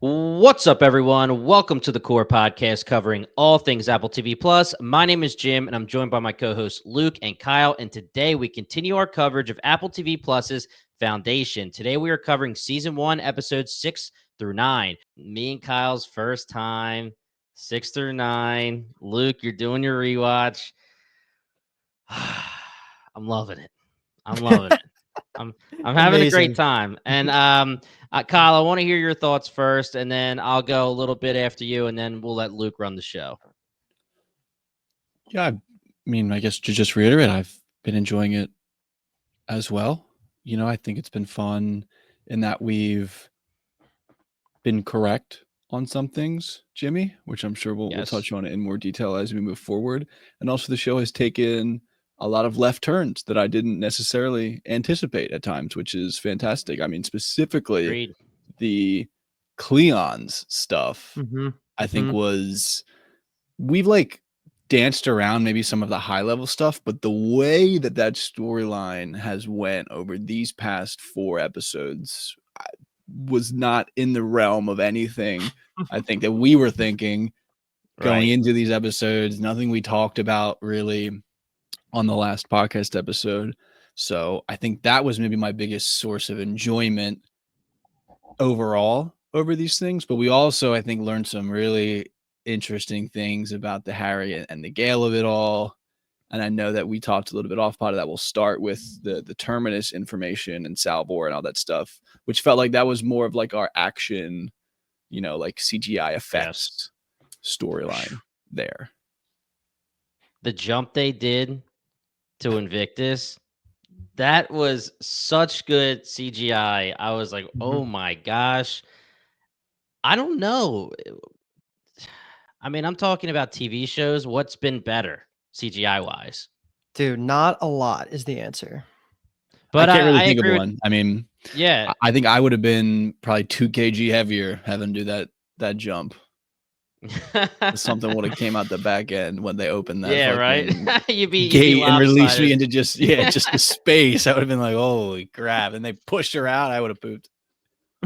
What's up, everyone? Welcome to the Core Podcast covering all things Apple TV Plus. My name is Jim, and I'm joined by my co-hosts Luke and Kyle. And today we continue our coverage of Apple TV Plus's Foundation. Today we are covering Season 1, Episodes 6 through 9. Me and Kyle's first time, 6 through 9. Luke, you're doing your rewatch. I'm loving it. I'm loving it. I'm having a great Amazing. time. And Kyle, I want to hear your thoughts first, and then I'll go a little bit after you, and then we'll let Luke run the show. Yeah, I mean, I guess to just reiterate, I've been enjoying it as well. I think it's been fun in that we've been correct on some things, Jimmy, which I'm sure we'll Yes. touch on it in more detail as we move forward. And also the show has taken a lot of left turns that I didn't necessarily anticipate at times, which is fantastic. I mean, specifically Agreed. the Cleon's stuff, I think we've danced around maybe some of the high level stuff, but the way that storyline has went over these past 4 episodes was not in the realm of anything I think that we were thinking going into these episodes. Nothing we talked about really on the last podcast episode. So I think that was maybe my biggest source of enjoyment overall over these things. But we also, I think, learned some really interesting things about the Harry and the Gale of it all. And I know that we talked a little bit off pod of that. We'll start with the Terminus information and Salvor and all that stuff, which felt like that was more of like our action, like CGI effects storyline there. The jump they did to Invictus, that was such good CGI. I was like, oh my gosh. I don't know. I mean, I'm talking about TV shows. What's been better CGI wise? Dude, not a lot is the answer. But I can't really I think of agree one. I mean, yeah, I think I would have been probably 2 kg heavier having to do that jump. Something would have came out the back end when they opened that you'd be gate and released me lopsided. into just the space. I would have been like, holy crap. And they pushed her out. I would have pooped.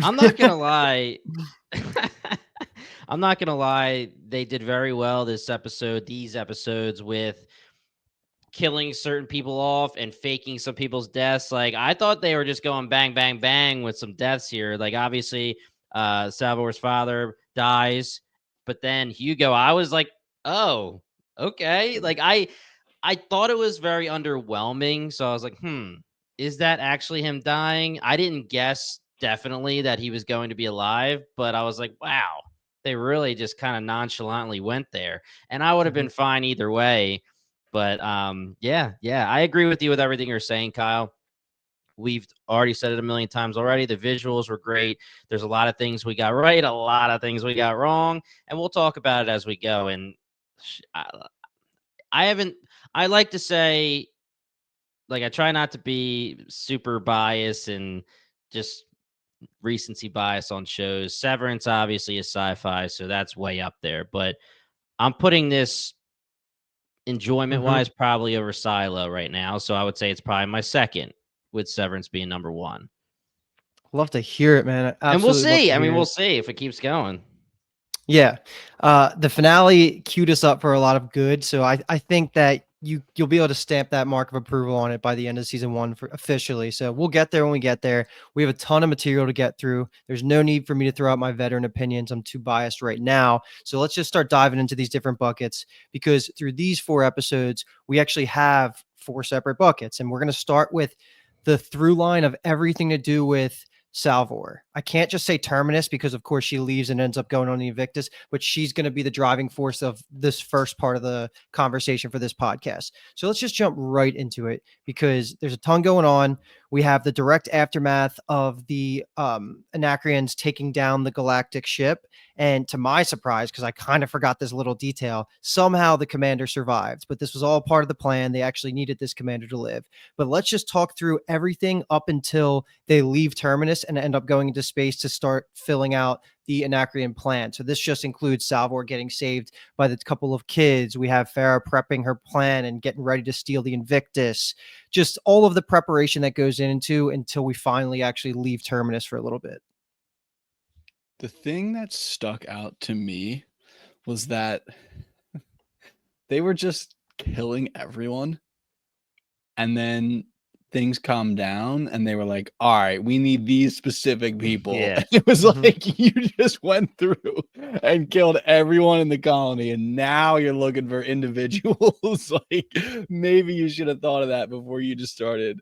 I'm not gonna lie. I'm not gonna lie. They did very well these episodes with killing certain people off and faking some people's deaths. Like, I thought they were just going bang, bang, bang with some deaths here. Like, obviously, Salvor's father dies, but then Hugo, I was like, oh, okay. Like, I thought it was very underwhelming. So I was like, is that actually him dying? I didn't guess definitely that he was going to be alive, but I was like, wow, they really just kind of nonchalantly went there. And I would have been fine either way. But yeah, I agree with you with everything you're saying, Kyle. We've already said it a million times already. The visuals were great. There's a lot of things we got right, a lot of things we got wrong, and we'll talk about it as we go. And I like to say, like, I try not to be super biased and just recency bias on shows. Severance obviously is sci-fi, so that's way up there. But I'm putting this enjoyment wise probably over Silo right now. So I would say it's probably my second, with Severance being number 1. Love to hear it, man. And we'll see. I mean, we'll it. see if it keeps going. Yeah. The finale queued us up for a lot of good. So I think that you'll be able to stamp that mark of approval on it by the end of season 1 officially. So we'll get there when we get there. We have a ton of material to get through. There's no need for me to throw out my veteran opinions. I'm too biased right now. So let's just start diving into these different buckets, because through these 4 episodes, we actually have 4 separate buckets. And we're going to start with the through line of everything to do with Salvor. I can't just say Terminus because, of course, she leaves and ends up going on the Invictus, but she's going to be the driving force of this first part of the conversation for this podcast. So let's just jump right into it, because there's a ton going on. We have the direct aftermath of the Anacreons taking down the galactic ship. And to my surprise, because I kind of forgot this little detail, somehow the commander survived. But this was all part of the plan. They actually needed this commander to live. But let's just talk through everything up until they leave Terminus and end up going into space to start filling out the Anacreon plan. So this just includes Salvor getting saved by the couple of kids. We have Farah prepping her plan and getting ready to steal the Invictus. Just all of the preparation that goes into until we finally actually leave Terminus for a little bit. The thing that stuck out to me was that they were just killing everyone. And then things calmed down and they were like, all right, we need these specific people. Yeah. And it was like, you just went through and killed everyone in the colony. And now you're looking for individuals. Like, maybe you should have thought of that before you just started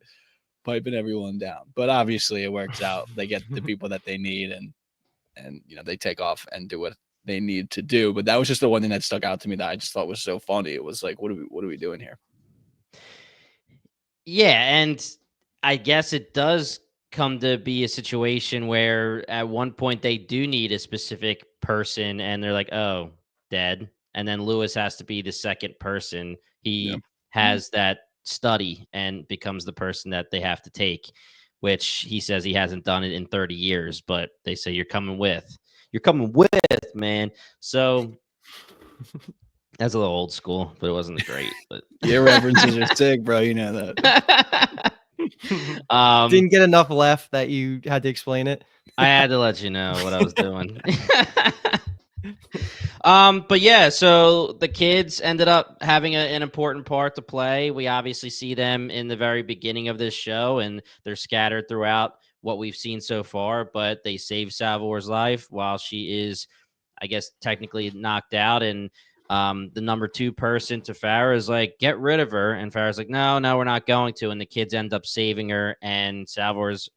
piping everyone down. But obviously it works out. They get the people that they need and they take off and do what they need to do. But that was just the one thing that stuck out to me that I just thought was so funny. It was like, what are we doing here? Yeah, and I guess it does come to be a situation where at one point they do need a specific person and they're like, oh, dead. And then Lewis has to be the second person. He has that study and becomes the person that they have to take, which he says he hasn't done it in 30 years, but they say, you're coming with, man. So that's a little old school, but it wasn't great. But your references are sick, bro. You know that. Didn't get enough left that you had to explain it. I had to let you know what I was doing. But yeah, so the kids ended up having an important part to play. We obviously see them in the very beginning of this show, and they're scattered throughout what we've seen so far, but they save Salvor's life while she is, I guess, technically knocked out. And the number 2 person to Farrah is like, get rid of her. And Farrah's like, no, we're not going to. And the kids end up saving her. And Salvor's,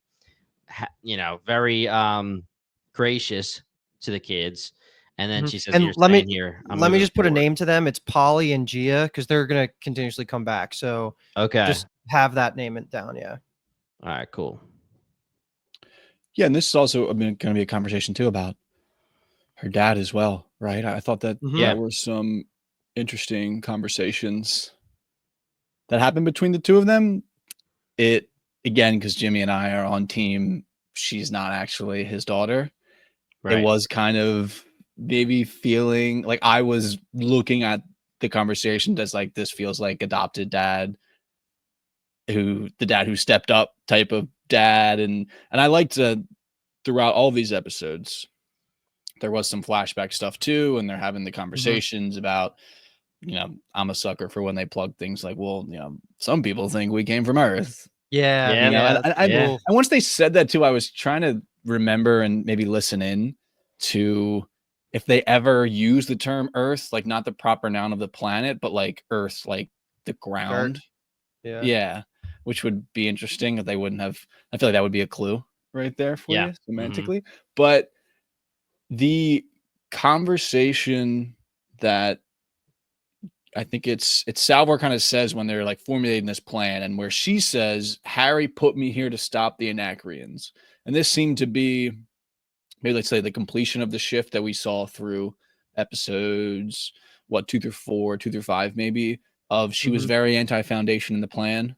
very gracious to the kids. And then she says, and you're let me here. Let me just put a name to them. It's Polly and Gia, because they're going to continuously come back. So okay, just have that name it down. Yeah. All right, cool. Yeah. And this is also going to be a conversation too about her dad as well, right? I thought that there were some interesting conversations that happened between the two of them. It, again, because Jimmy and I are on team, she's not actually his daughter. Right. It was kind of maybe feeling like I was looking at the conversation as like, this feels like adopted dad, the dad who stepped up type of dad. And I liked throughout all these episodes, there was some flashback stuff too. And they're having the conversations about, I'm a sucker for when they plug things like, well, some people think we came from Earth. Yeah. And once they said that too, I was trying to remember and maybe listen in to if they ever use the term Earth, like not the proper noun of the planet, but like Earth, like the ground. Yeah. Which would be interesting if they wouldn't have. I feel like that would be a clue right there for you semantically. But the conversation that I think it's Salvor kind of says when they're like formulating this plan, and where she says, Harry put me here to stop the Anacreons. And this seemed to be maybe, let's say, the completion of the shift that we saw through episodes 2 through 4, 2 through 5, maybe, of she was very anti-Foundation in the plan.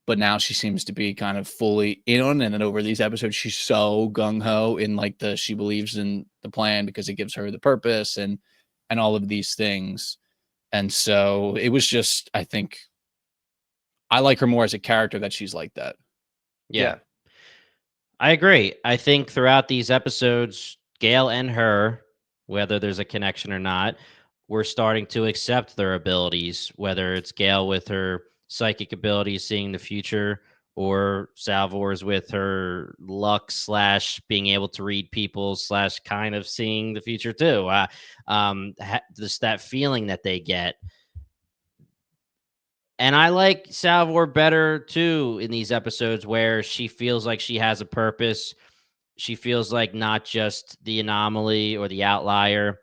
But now she seems to be kind of fully in on it. And then over these episodes, she's so gung-ho in like she believes in the plan because it gives her the purpose and all of these things. And so it was just, I think I like her more as a character that she's like that. Yeah. I agree. I think throughout these episodes, Gale and her, whether there's a connection or not, we're starting to accept their abilities, whether it's Gale with her psychic abilities, seeing the future, or Salvor's with her luck / being able to read people / kind of seeing the future too. Just that feeling that they get. And I like Salvor better too in these episodes where she feels like she has a purpose. She feels like not just the anomaly or the outlier,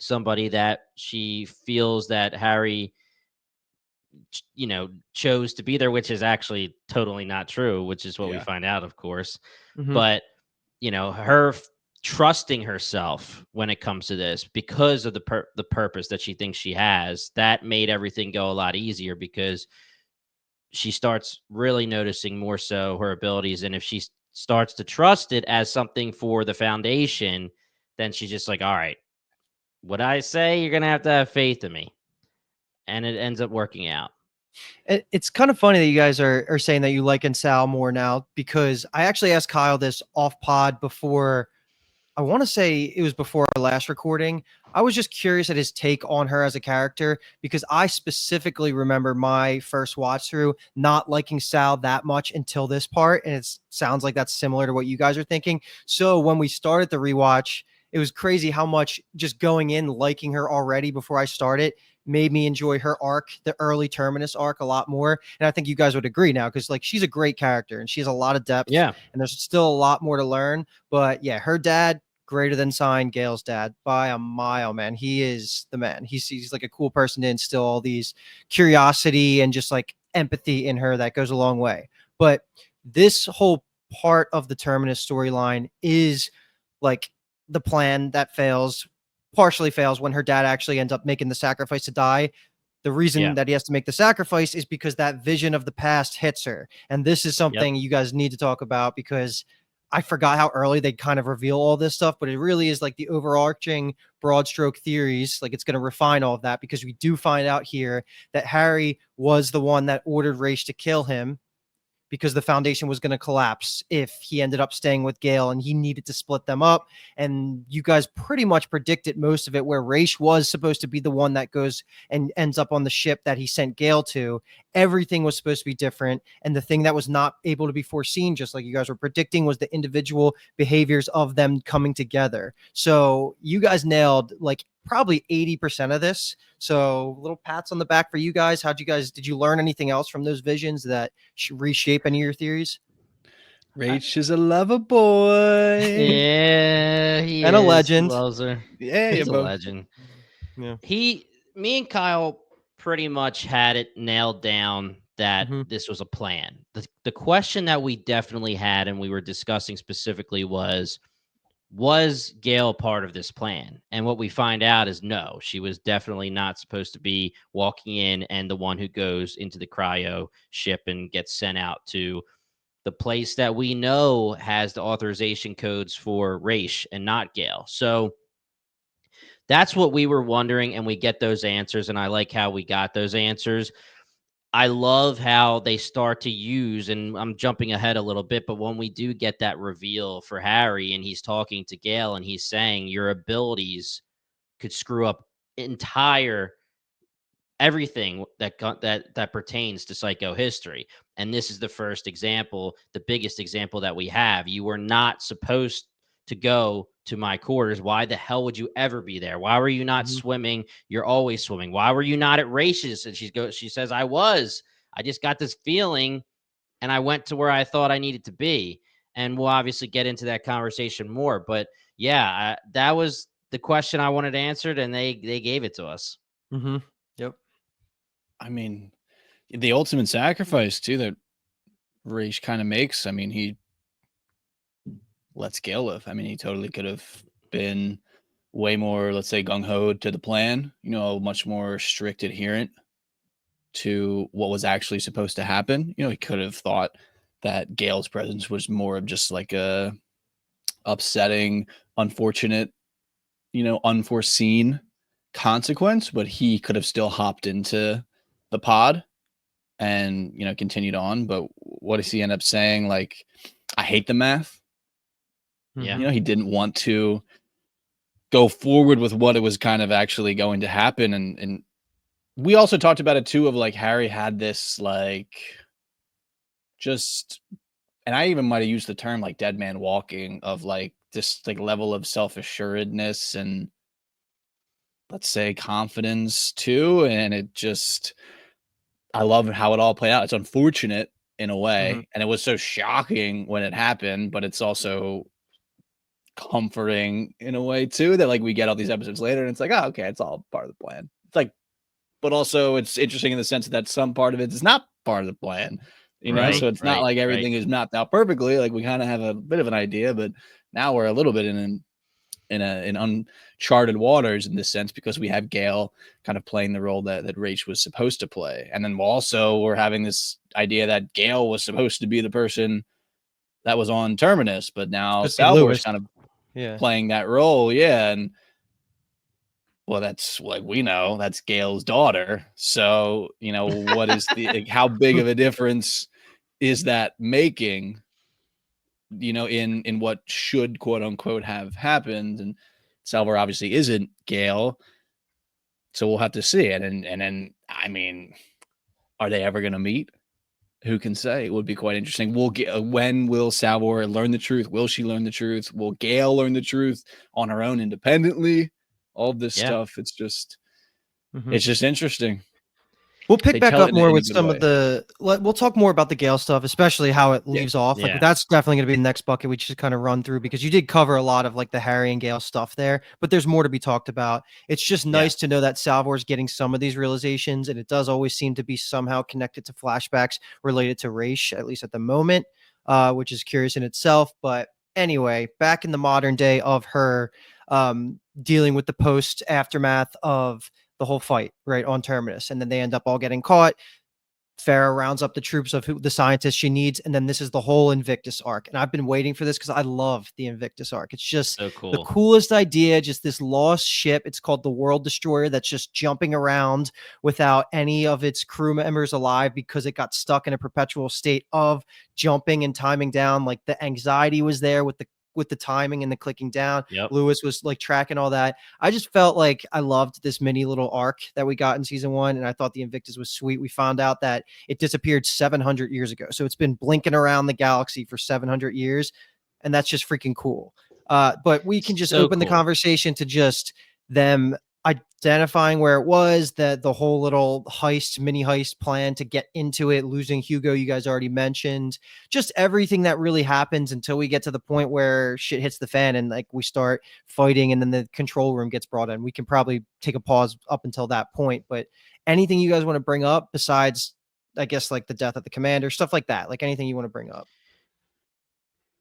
somebody that she feels that Harry chose to be there, which is actually totally not true, which is what we find out, of course. But her trusting herself when it comes to this because of the purpose that she thinks she has, that made everything go a lot easier because she starts really noticing more so her abilities. And if she starts to trust it as something for the Foundation, then she's just like, all right, what I say, you're going to have faith in me. And it ends up working out. It's kind of funny that you guys are saying that you like Sal more now, because I actually asked Kyle this off pod before I want to say it was before our last recording. I was just curious at his take on her as a character because I specifically remember my first watch through not liking Sal that much until this part. And it sounds like that's similar to what you guys are thinking. So when we started the rewatch, it was crazy how much just going in liking her already before I started made me enjoy her arc, the early Terminus arc, a lot more. And I think you guys would agree now because like she's a great character and she has a lot of depth. Yeah. And there's still a lot more to learn. But yeah, her dad, greater than sign Gale's dad by a mile, man. He is the man. He's like a cool person to instill all these curiosity and just like empathy in her that goes a long way. But this whole part of the Terminus storyline is like the plan that partially fails when her dad actually ends up making the sacrifice to die. The reason that he has to make the sacrifice is because that vision of the past hits her. And this is something you guys need to talk about because I forgot how early they kind of reveal all this stuff, but it really is like the overarching broad stroke theories. Like it's going to refine all of that because we do find out here that Harry was the one that ordered Ra's to kill him because the Foundation was going to collapse if he ended up staying with Gale and he needed to split them up. And you guys pretty much predicted most of it where Ra's was supposed to be the one that goes and ends up on the ship that he sent Gale to. Everything was supposed to be different. And the thing that was not able to be foreseen, just like you guys were predicting, was the individual behaviors of them coming together. So you guys nailed like probably 80% of this. So little pats on the back for you guys. Did you learn anything else from those visions that reshape any of your theories? Rach is a lover boy. Yeah, he and is. A legend. He loves her. Yeah, he's a legend. Yeah. Me and Kyle pretty much had it nailed down that this was a plan. The question that we definitely had and we were discussing specifically was Gale part of this plan? And what we find out is no, she was definitely not supposed to be walking in and the one who goes into the cryo ship and gets sent out to the place that we know has the authorization codes for Ra's and not Gale. So that's what we were wondering, and we get those answers, and I like how we got those answers. I love how they start to use, and I'm jumping ahead a little bit, but when we do get that reveal for Harry and he's talking to Gale and he's saying your abilities could screw up entire everything that pertains to psychohistory. And this is the first example, the biggest example that we have. You were not supposed to go to my quarters. Why the hell would you ever be there? Why were you not swimming? You're always swimming. Why were you not at races? And she says, I just got this feeling and I went to where I thought I needed to be. And we'll obviously get into that conversation more. But yeah, that was the question I wanted answered, and they gave it to us. Yep. I mean, the ultimate sacrifice too that Ra's kind of makes. I mean, he lets Gale live. I mean, he totally could have been way more, let's say, gung-ho to the plan, much more strict adherent to what was actually supposed to happen. He could have thought that Gale's presence was more of just like a upsetting, unfortunate, unforeseen consequence, but he could have still hopped into the pod and continued on. But what does he end up saying? Like, I hate the math. Yeah. He didn't want to go forward with what it was kind of actually going to happen. And we also talked about it too, of like Harry had this like just, and I even might have used the term like dead man walking, of like this like level of self-assuredness and let's say confidence too. And it just, I love how it all played out. It's unfortunate in a way, and it was so shocking when it happened, but it's also comforting in a way too, that like we get all these episodes later and it's like, oh, okay, it's all part of the plan. It's like, but also it's interesting in the sense that some part of it is not part of the plan, Right, so it's not like everything is mapped out perfectly. Like we kind of have a bit of an idea, but now we're a little bit in uncharted waters in this sense, because we have Gale kind of playing the role that Ra's was supposed to play. And then we're having this idea that Gale was supposed to be the person that was on Terminus, but now Salvor's kind of playing that role. Yeah. And well, that's like, we know that's Gale's daughter. So, what is how big of a difference is that making? in what should quote unquote have happened. And Salvor obviously isn't Gale, so we'll have to see it. And then, I mean, are they ever going to meet? Who can say? It would be quite interesting. When will Salvor learn the truth? Will she learn the truth? Will Gale learn the truth on her own independently? All of this stuff. It's just interesting. We'll pick back up more with some of the. We'll talk more about the Gale stuff, especially how it leaves off. Like that's definitely going to be the next bucket we just kind of run through, because you did cover a lot of like the Harry and Gale stuff there, but there's more to be talked about. It's just nice to know that Salvor is getting some of these realizations, and it does always seem to be somehow connected to flashbacks related to Raish, at least at the moment, which is curious in itself. But anyway, back in the modern day of her dealing with the post aftermath of the whole fight right on Terminus, and then they end up all getting caught. Farah rounds up the troops of the scientists she needs, and then this is the whole Invictus arc. And I've been waiting for this because I love the Invictus arc. It's just so cool. The coolest idea, just this lost ship. It's called the World Destroyer, that's just jumping around without any of its crew members alive because it got stuck in a perpetual state of jumping and timing down. Like the anxiety was there with the timing and the clicking down. Lewis was like tracking all that. I just felt like I loved this mini little arc that we got in season 1, and I thought the Invictus was sweet. We found out that it disappeared 700 years ago, so it's been blinking around the galaxy for 700 years, and that's just freaking cool. But we can just open the conversation to just them identifying where it was, that the whole little mini heist plan to get into it, losing Hugo, you guys already mentioned, just everything that really happens until we get to the point where shit hits the fan and like we start fighting and then the control room gets brought in. We can probably take a pause up until that point, but anything you guys want to bring up besides, I guess, like the death of the commander, stuff like that, like anything you want to bring up?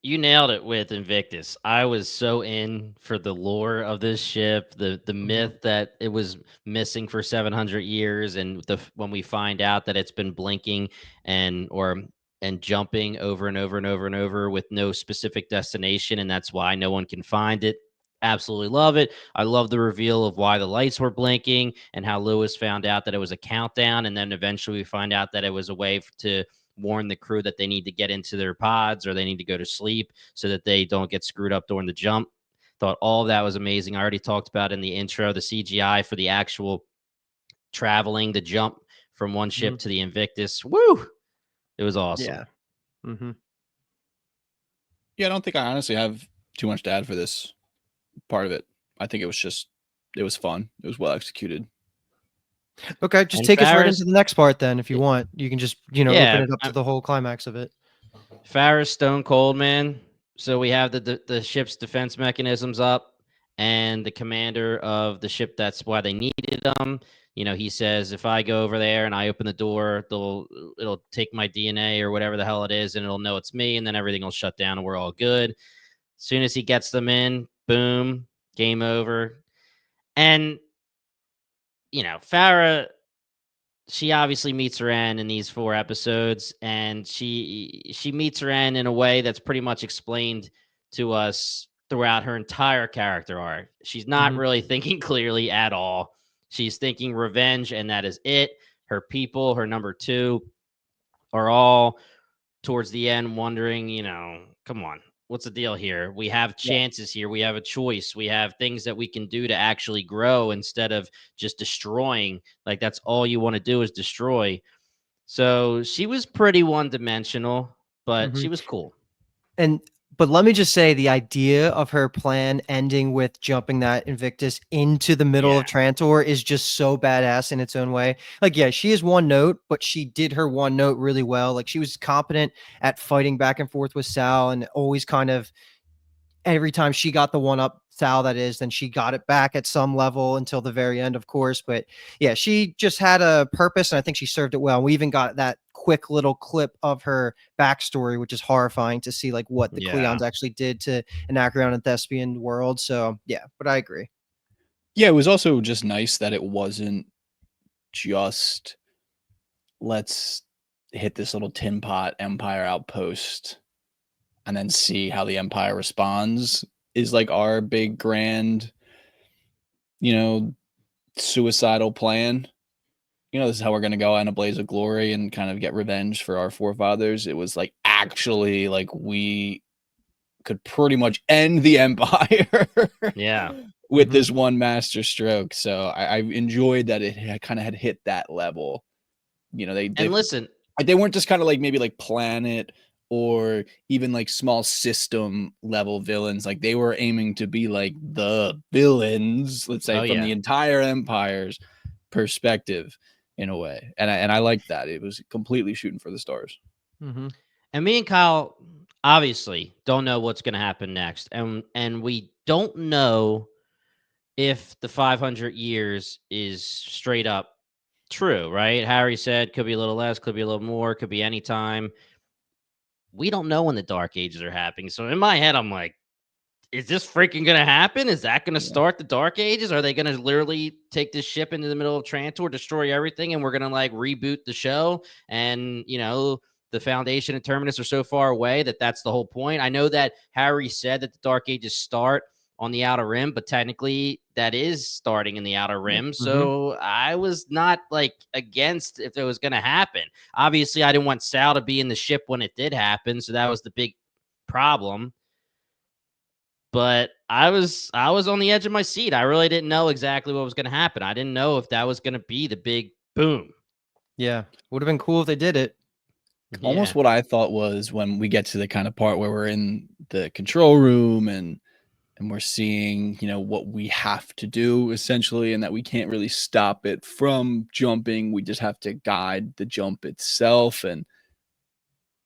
You nailed it with Invictus. I was so in for the lore of this ship, the myth that it was missing for 700 years, and when we find out that it's been blinking and jumping over and over and over and over with no specific destination, and that's why no one can find it. Absolutely love it. I love the reveal of why the lights were blinking and how Lewis found out that it was a countdown, and then eventually we find out that it was a way to warn the crew that they need to get into their pods or they need to go to sleep so that they don't get screwed up during the jump. Thought all of that was amazing. I already talked about in the intro, the CGI for the actual traveling, the jump from one ship to the Invictus. Woo! It was awesome. Yeah. Yeah, I don't think I honestly have too much to add for this part of it. I think it was fun. It was well executed. Okay, just take us right into the next part then, if you want. You can just, open it up to the whole climax of it. Farah's stone cold, man. So we have the ship's defense mechanisms up, and the commander of the ship, that's why they needed them. He says, if I go over there and I open the door, it'll take my DNA or whatever the hell it is, and it'll know it's me, and then everything will shut down and we're all good. As soon as he gets them in, boom, game over. And Farah, she obviously meets her end in these 4 episodes, and she meets her end in a way that's pretty much explained to us throughout her entire character arc. She's not really thinking clearly at all. She's thinking revenge, and that is it. Her people, her number 2, are all towards the end wondering, come on, what's the deal here? We have chances here. We have a choice. We have things that we can do to actually grow instead of just destroying. Like, that's all you want to do is destroy. So she was pretty one-dimensional, but she was cool. But let me just say, the idea of her plan ending with jumping that Invictus into the middle of Trantor is just so badass in its own way. Like, yeah, she is one note, but she did her one note really well. Like, she was competent at fighting back and forth with Sal, and always kind of every time she got the one up Sal, that is, then she got it back at some level until the very end, of course. But yeah, she just had a purpose, and I think she served it well. We even got that quick little clip of her backstory, which is horrifying to see, like what the Cleons actually did to Anacreon and Thespian world. So yeah, but I agree. Yeah, it was also just nice that it wasn't just let's hit this little tin pot Empire outpost and then see how the Empire responds is like our big grand, suicidal plan. This is how we're going to go in a blaze of glory and kind of get revenge for our forefathers. It was like, actually, like, we could pretty much end the Empire. Yeah. With this one master stroke. So I enjoyed that it kind of had hit that level. And listen, they weren't just kind of like maybe like planet or even like small system level villains. Like they were aiming to be like the villains, let's say, from the entire Empire's perspective in a way. And I liked that. It was completely shooting for the stars. Mm-hmm. And me and Kyle obviously don't know what's going to happen next. And we don't know if the 500 years is straight up true, right? Harry said could be a little less, could be a little more, could be any time. We don't know when the Dark Ages are happening. So in my head, I'm like, is this freaking going to happen? Is that going to start the Dark Ages? Are they going to literally take this ship into the middle of Trantor, destroy everything, and we're going to like reboot the show? And, the Foundation and Terminus are so far away that that's the whole point. I know that Harry said that the Dark Ages start on the Outer Rim, but technically that is starting in the Outer Rim. So I was not like against if it was going to happen. Obviously, I didn't want Sal to be in the ship when it did happen. So that was the big problem. But I was on the edge of my seat. I really didn't know exactly what was going to happen. I didn't know if that was going to be the big boom. Yeah. Would have been cool if they did it. Almost what I thought was when we get to the kind of part where we're in the control room and we're seeing, what we have to do essentially, and that we can't really stop it from jumping. We just have to guide the jump itself. And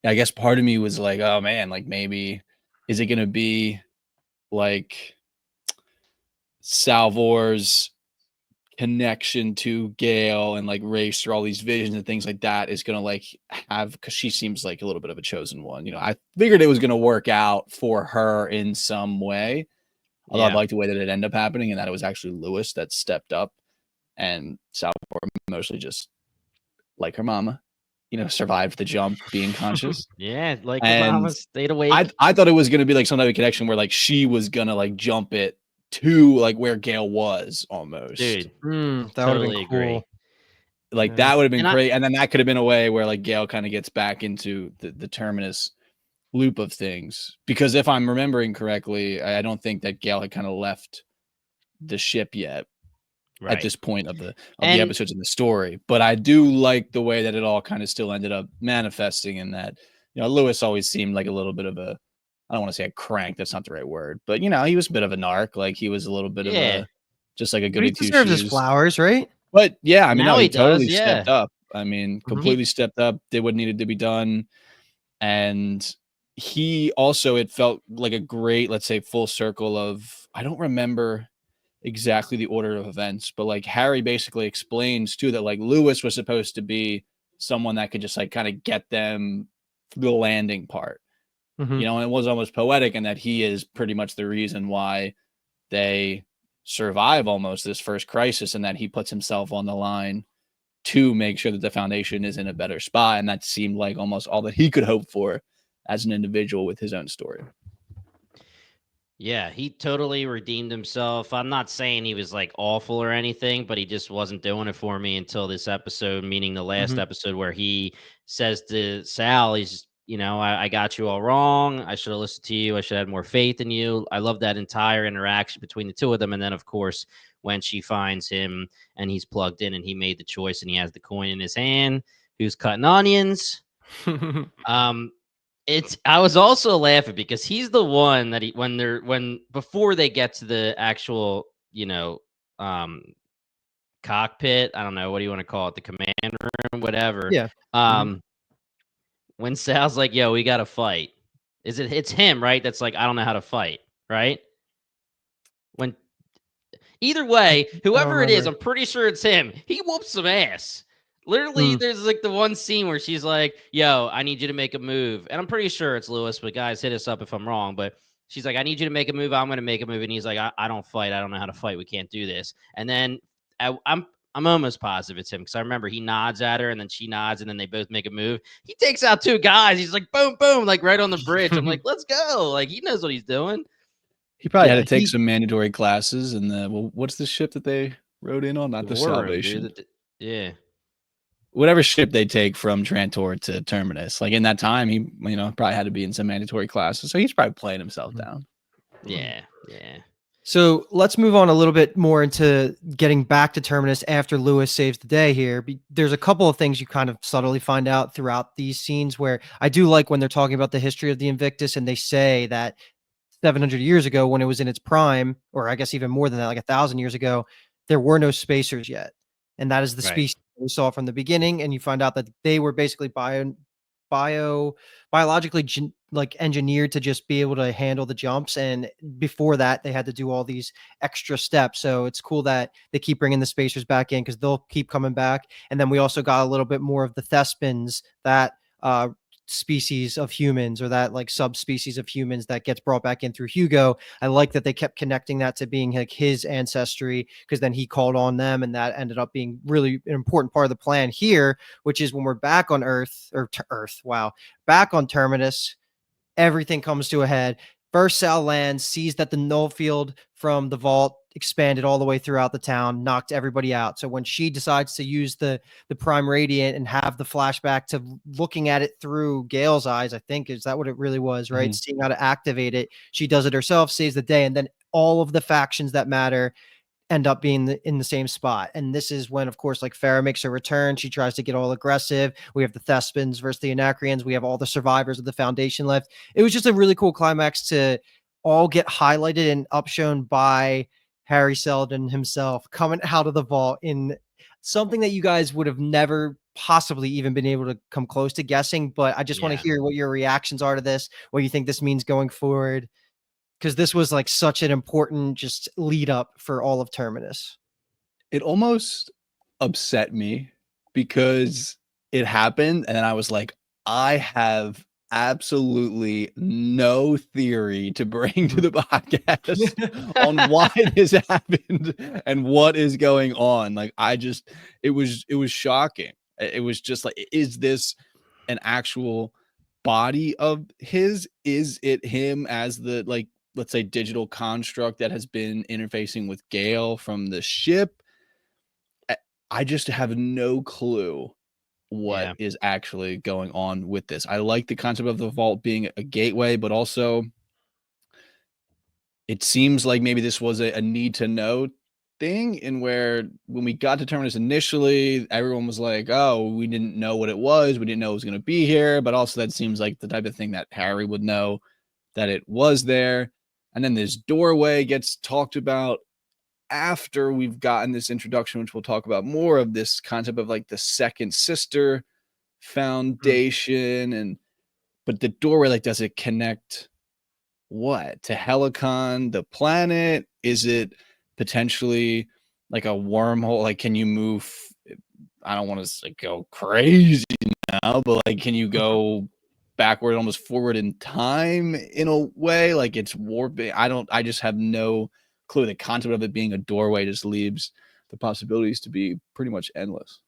I guess part of me was like, oh man, like maybe is it going to be like Salvor's connection to Gale and like race through all these visions and things like that is going to like have, because she seems like a little bit of a chosen one. I figured it was going to work out for her in some way. Although I like the way that it ended up happening and that it was actually Lewis that stepped up and Salvor mostly just like her mama, survived the jump being conscious. Like her mama stayed awake. I thought it was going to be like some type of connection where like she was going to like jump it to like where Gale was almost. Dude, that totally would have been cool. Like that would have been great. And then that could have been a way where like Gale kind of gets back into the Terminus loop of things, because if I'm remembering correctly, I don't think that Gale had kind of left the ship yet at this point of the episodes in the story. But I do like the way that it all kind of still ended up manifesting in that, Lewis always seemed like a little bit of a, I don't want to say a crank, that's not the right word, but he was a bit of a narc. Like he was a little bit of a, just like a goody two shoes. He deserves his flowers, right? But yeah, I mean, now he totally stepped up. I mean, completely stepped up, did what needed to be done. And he also, it felt like a great, let's say, full circle of, I don't remember exactly the order of events, but like Harry basically explains too that like Lewis was supposed to be someone that could just like kind of get them the landing part, and it was almost poetic, and that he is pretty much the reason why they survive almost this first crisis, and that he puts himself on the line to make sure that the Foundation is in a better spot. And that seemed like almost all that he could hope for as an individual with his own story. Yeah, he totally redeemed himself. I'm not saying he was like awful or anything, but he just wasn't doing it for me until this episode, meaning the last episode where he says to Sal, he's, I got you all wrong. I should have listened to you. I should have had more faith in you. I love that entire interaction between the two of them. And then, of course, when she finds him and he's plugged in and he made the choice and he has the coin in his hand, who's cutting onions. I was also laughing because he's the one that before they get to the actual, cockpit, I don't know, what do you want to call it? The command room, whatever. Yeah. When Sal's like, yo, we got to fight. It's him, right? That's like, I don't know how to fight, right? Either way, whoever it is, I'm pretty sure it's him. He whoops some ass. Literally, there's like the one scene where she's like, yo, I need you to make a move. And I'm pretty sure it's Lewis, but guys, hit us up if I'm wrong. But she's like, I need you to make a move. I'm going to make a move. And he's like, I don't fight. I don't know how to fight. We can't do this. And then I'm almost positive it's him because I remember he nods at her and then she nods and then they both make a move. He takes out two guys. He's like, boom, boom, like right on the bridge. I'm like, let's go. Like he knows what he's doing. He probably had to take some mandatory classes. And what's the ship that they rode in on? Not the Salvation. Yeah. whatever ship they take from Trantor to Terminus. Like in that time, he probably had to be in some mandatory classes, so he's probably playing himself down. Yeah. So let's move on a little bit more into getting back to Terminus after Lewis saves the day here. There's a couple of things you kind of subtly find out throughout these scenes where I do like when they're talking about the history of the Invictus and they say that 700 years ago when it was in its prime, or I guess even more than that, like 1,000 years ago, there were no spacers yet. And that is the species we saw from the beginning. And you find out that they were basically biologically like engineered to just be able to handle the jumps, and before that they had to do all these extra steps. So it's cool that they keep bringing the spacers back in because they'll keep coming back. And then we also got a little bit more of the Thespins, that species of humans, or that like subspecies of humans that gets brought back in through Hugo. I like that they kept connecting that to being like his ancestry, because then he called on them, and that ended up being really an important part of the plan here, which is when we're back on back on Terminus, everything comes to a head. First, Sal lands, sees that the null field from the vault expanded all the way throughout the town, knocked everybody out. So when she decides to use the Prime Radiant and have the flashback to looking at it through Gale's eyes, I think, is that what it really was, right? Seeing how to activate it. She does it herself, saves the day, and then all of the factions that matter end up being in the same spot. And this is when, of course, like Farah makes her return. She tries to get all aggressive. We have the Thespins versus the Anacreons. We have all the survivors of the Foundation left. It was just a really cool climax to all get highlighted and upshown by Hari Seldon himself coming out of the vault in something that you guys would have never possibly even been able to come close to guessing. But I just want to hear what your reactions are to this, what you think this means going forward, because this was like such an important just lead up for all of Terminus. It almost upset me because it happened, and I was like, I have absolutely no theory to bring to the podcast on why this happened and what is going on. Like, it was shocking. It was just like, is this an actual body of his? Is it him as the, like, let's say, digital construct that has been interfacing with Gale from the ship? I just have no clue what is actually going on with this. I like the concept of the vault being a gateway, but also it seems like maybe this was a need to know thing, in where when we got to Terminus initially, everyone was like, oh, we didn't know what it was. We didn't know it was going to be here. But also that seems like the type of thing that Hari would know, that it was there. And then this doorway gets talked about after we've gotten this introduction, which we'll talk about more, of this concept of like the second sister foundation. But the doorway, like, does it connect what to Helicon, the planet? Is it potentially like a wormhole? Like, can you move? I don't want to go crazy now, but like, can you go backward, almost forward in time in a way? Like, it's warping. I just have no clue. The concept of it being a doorway just leaves the possibilities to be pretty much endless.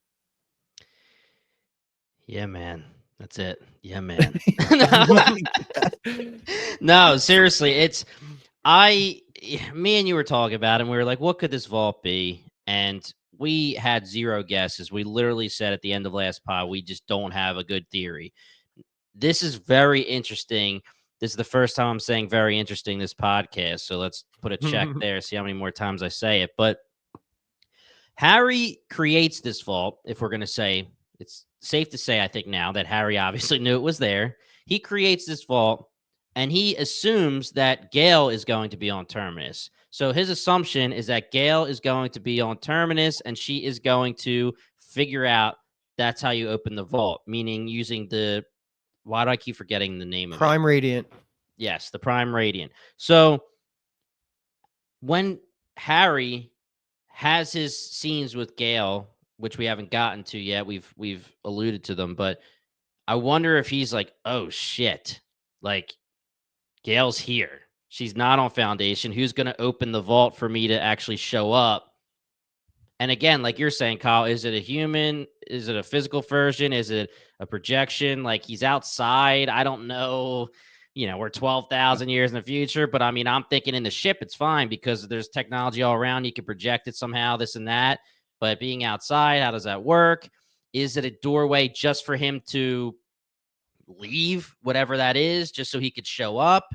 Yeah, man. That's it. Yeah, man. No, seriously, me and you were talking about it, and we were like, what could this vault be? And we had zero guesses. We literally said at the end of last pod, we just don't have a good theory. This is very interesting. This is the first time I'm saying very interesting this podcast. So let's put a check there, see how many more times I say it. But Hari creates this vault. If we're going to say, it's safe to say, I think now, that Hari obviously knew it was there. He creates this vault, and he assumes that Gale is going to be on Terminus. So his assumption is that Gale is going to be on Terminus, and she is going to figure out that's how you open the vault, meaning using the, why do I keep forgetting the name of it? Prime Radiant. Yes, the Prime Radiant. So when Hari has his scenes with Gale, which we haven't gotten to yet, we've alluded to them, but I wonder if he's like, oh shit, like, Gale's here. She's not on Foundation. Who's going to open the vault for me to actually show up? And again, like you're saying, Kyle, is it a human? Is it a physical version? Is it a projection? Like, he's outside. I don't know. You know, we're 12,000 years in the future, but I mean, I'm thinking in the ship, it's fine because there's technology all around. You can project it somehow, this and that. But being outside, how does that work? Is it a doorway just for him to leave, whatever that is, just so he could show up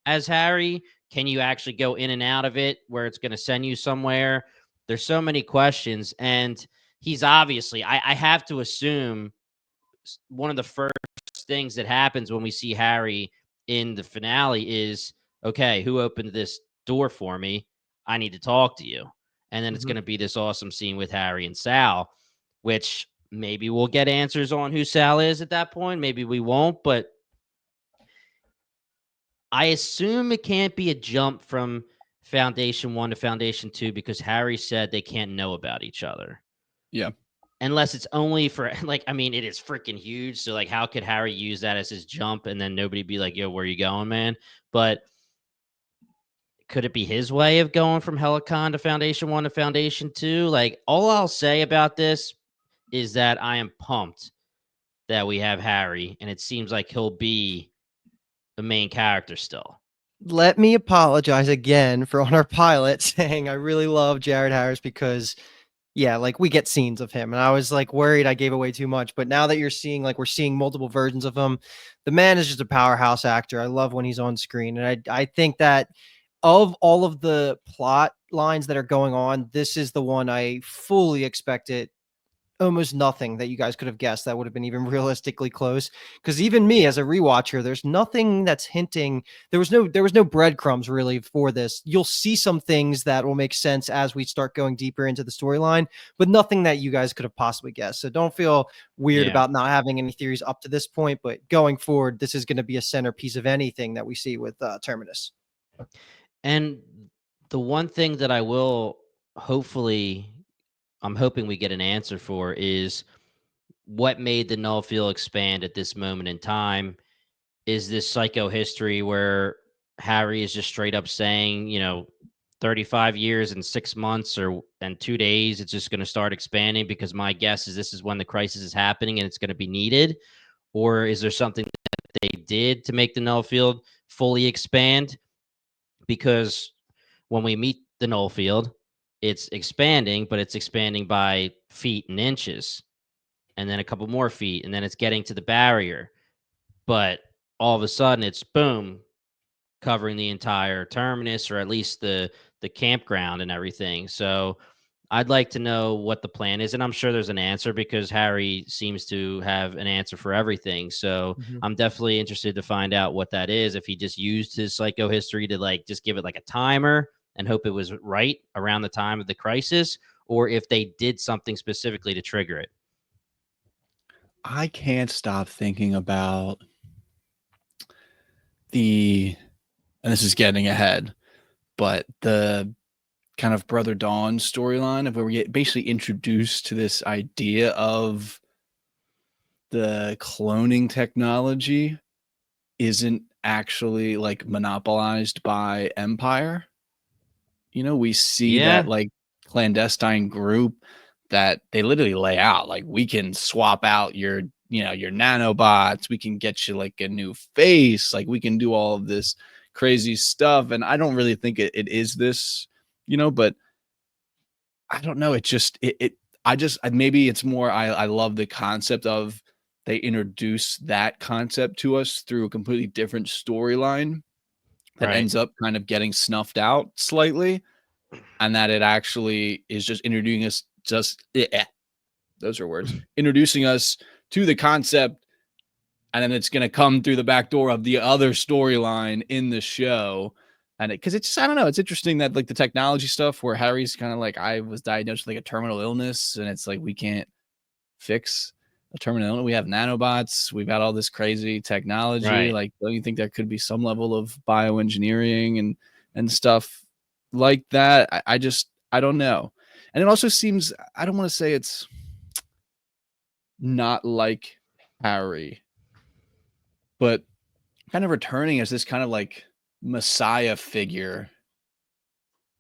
as Harry? Can you actually go in and out of it where it's going to send you somewhere? There's so many questions. And he's obviously, I have to assume one of the first things that happens when we see Harry in the finale is, okay, who opened this door for me? I need to talk to you. And then it's going to be this awesome scene with Harry and Sal, which maybe we'll get answers on who Sal is at that point. Maybe we won't, but I assume it can't be a jump from Foundation 1 to Foundation 2 because Harry said they can't know about each other. Yeah. Unless it's only for, like, I mean, it is freaking huge. So, like, how could Harry use that as his jump and then nobody be like, yo, where you going, man? But could it be his way of going from Helicon to Foundation 1 to Foundation 2? Like, all I'll say about this is that I am pumped that we have Harry, and it seems like he'll be the main character still. Let me apologize again for on our pilot saying I really love Jared Harris because, yeah, like we get scenes of him, and I was like worried I gave away too much. But now that you're seeing, like, we're seeing multiple versions of him, the man is just a powerhouse actor. I love when he's on screen, and I think that of all of the plot lines that are going on, this is the one I fully expected. Almost nothing that you guys could have guessed that would have been even realistically close. Because even me as a rewatcher, there's nothing that's hinting. There was no breadcrumbs really for this. You'll see some things that will make sense as we start going deeper into the storyline, but nothing that you guys could have possibly guessed. So don't feel weird about not having any theories up to this point. But going forward, this is going to be a centerpiece of anything that we see with Terminus. And the one thing that I will hopefully, I'm hoping we get an answer for is what made the Nullfield expand at this moment in time. Is this psychohistory where Harry is just straight up saying, 35 years and 6 months and 2 days, it's just going to start expanding because my guess is this is when the crisis is happening and it's going to be needed? Or is there something that they did to make the Nullfield fully expand? Because when we meet the Nullfield, it's expanding, but it's expanding by feet and inches, and then a couple more feet, and then it's getting to the barrier. But all of a sudden, it's boom, covering the entire terminus, or at least the campground and everything. So I'd like to know what the plan is, and I'm sure there's an answer because Harry seems to have an answer for everything. So I'm definitely interested to find out what that is. If he just used his psychohistory to like just give it like a timer and hope it was right around the time of the crisis, or if they did something specifically to trigger it. I can't stop thinking about and this is getting ahead, but the kind of Brother Dawn storyline of where we get basically introduced to this idea of the cloning technology isn't actually like monopolized by Empire. We see that like clandestine group that they literally lay out, like, we can swap out your nanobots, we can get you like a new face, like we can do all of this crazy stuff. And I don't really think it is this, but I don't know. Maybe it's more, I love the concept of they introduce that concept to us through a completely different storyline that ends up kind of getting snuffed out slightly, and that it actually is just introducing us those are words, introducing us to the concept, and then it's going to come through the back door of the other storyline in the show. And because it's just, I don't know, it's interesting that like the technology stuff where Harry's kind of like, I was diagnosed with like a terminal illness, and it's like, we can't fix a terminal illness. We have nanobots. We've got all this crazy technology. Right. Like, don't you think there could be some level of bioengineering and stuff like that? I don't know. And it also seems, I don't want to say it's not like Harry, but kind of returning as this kind of like Messiah figure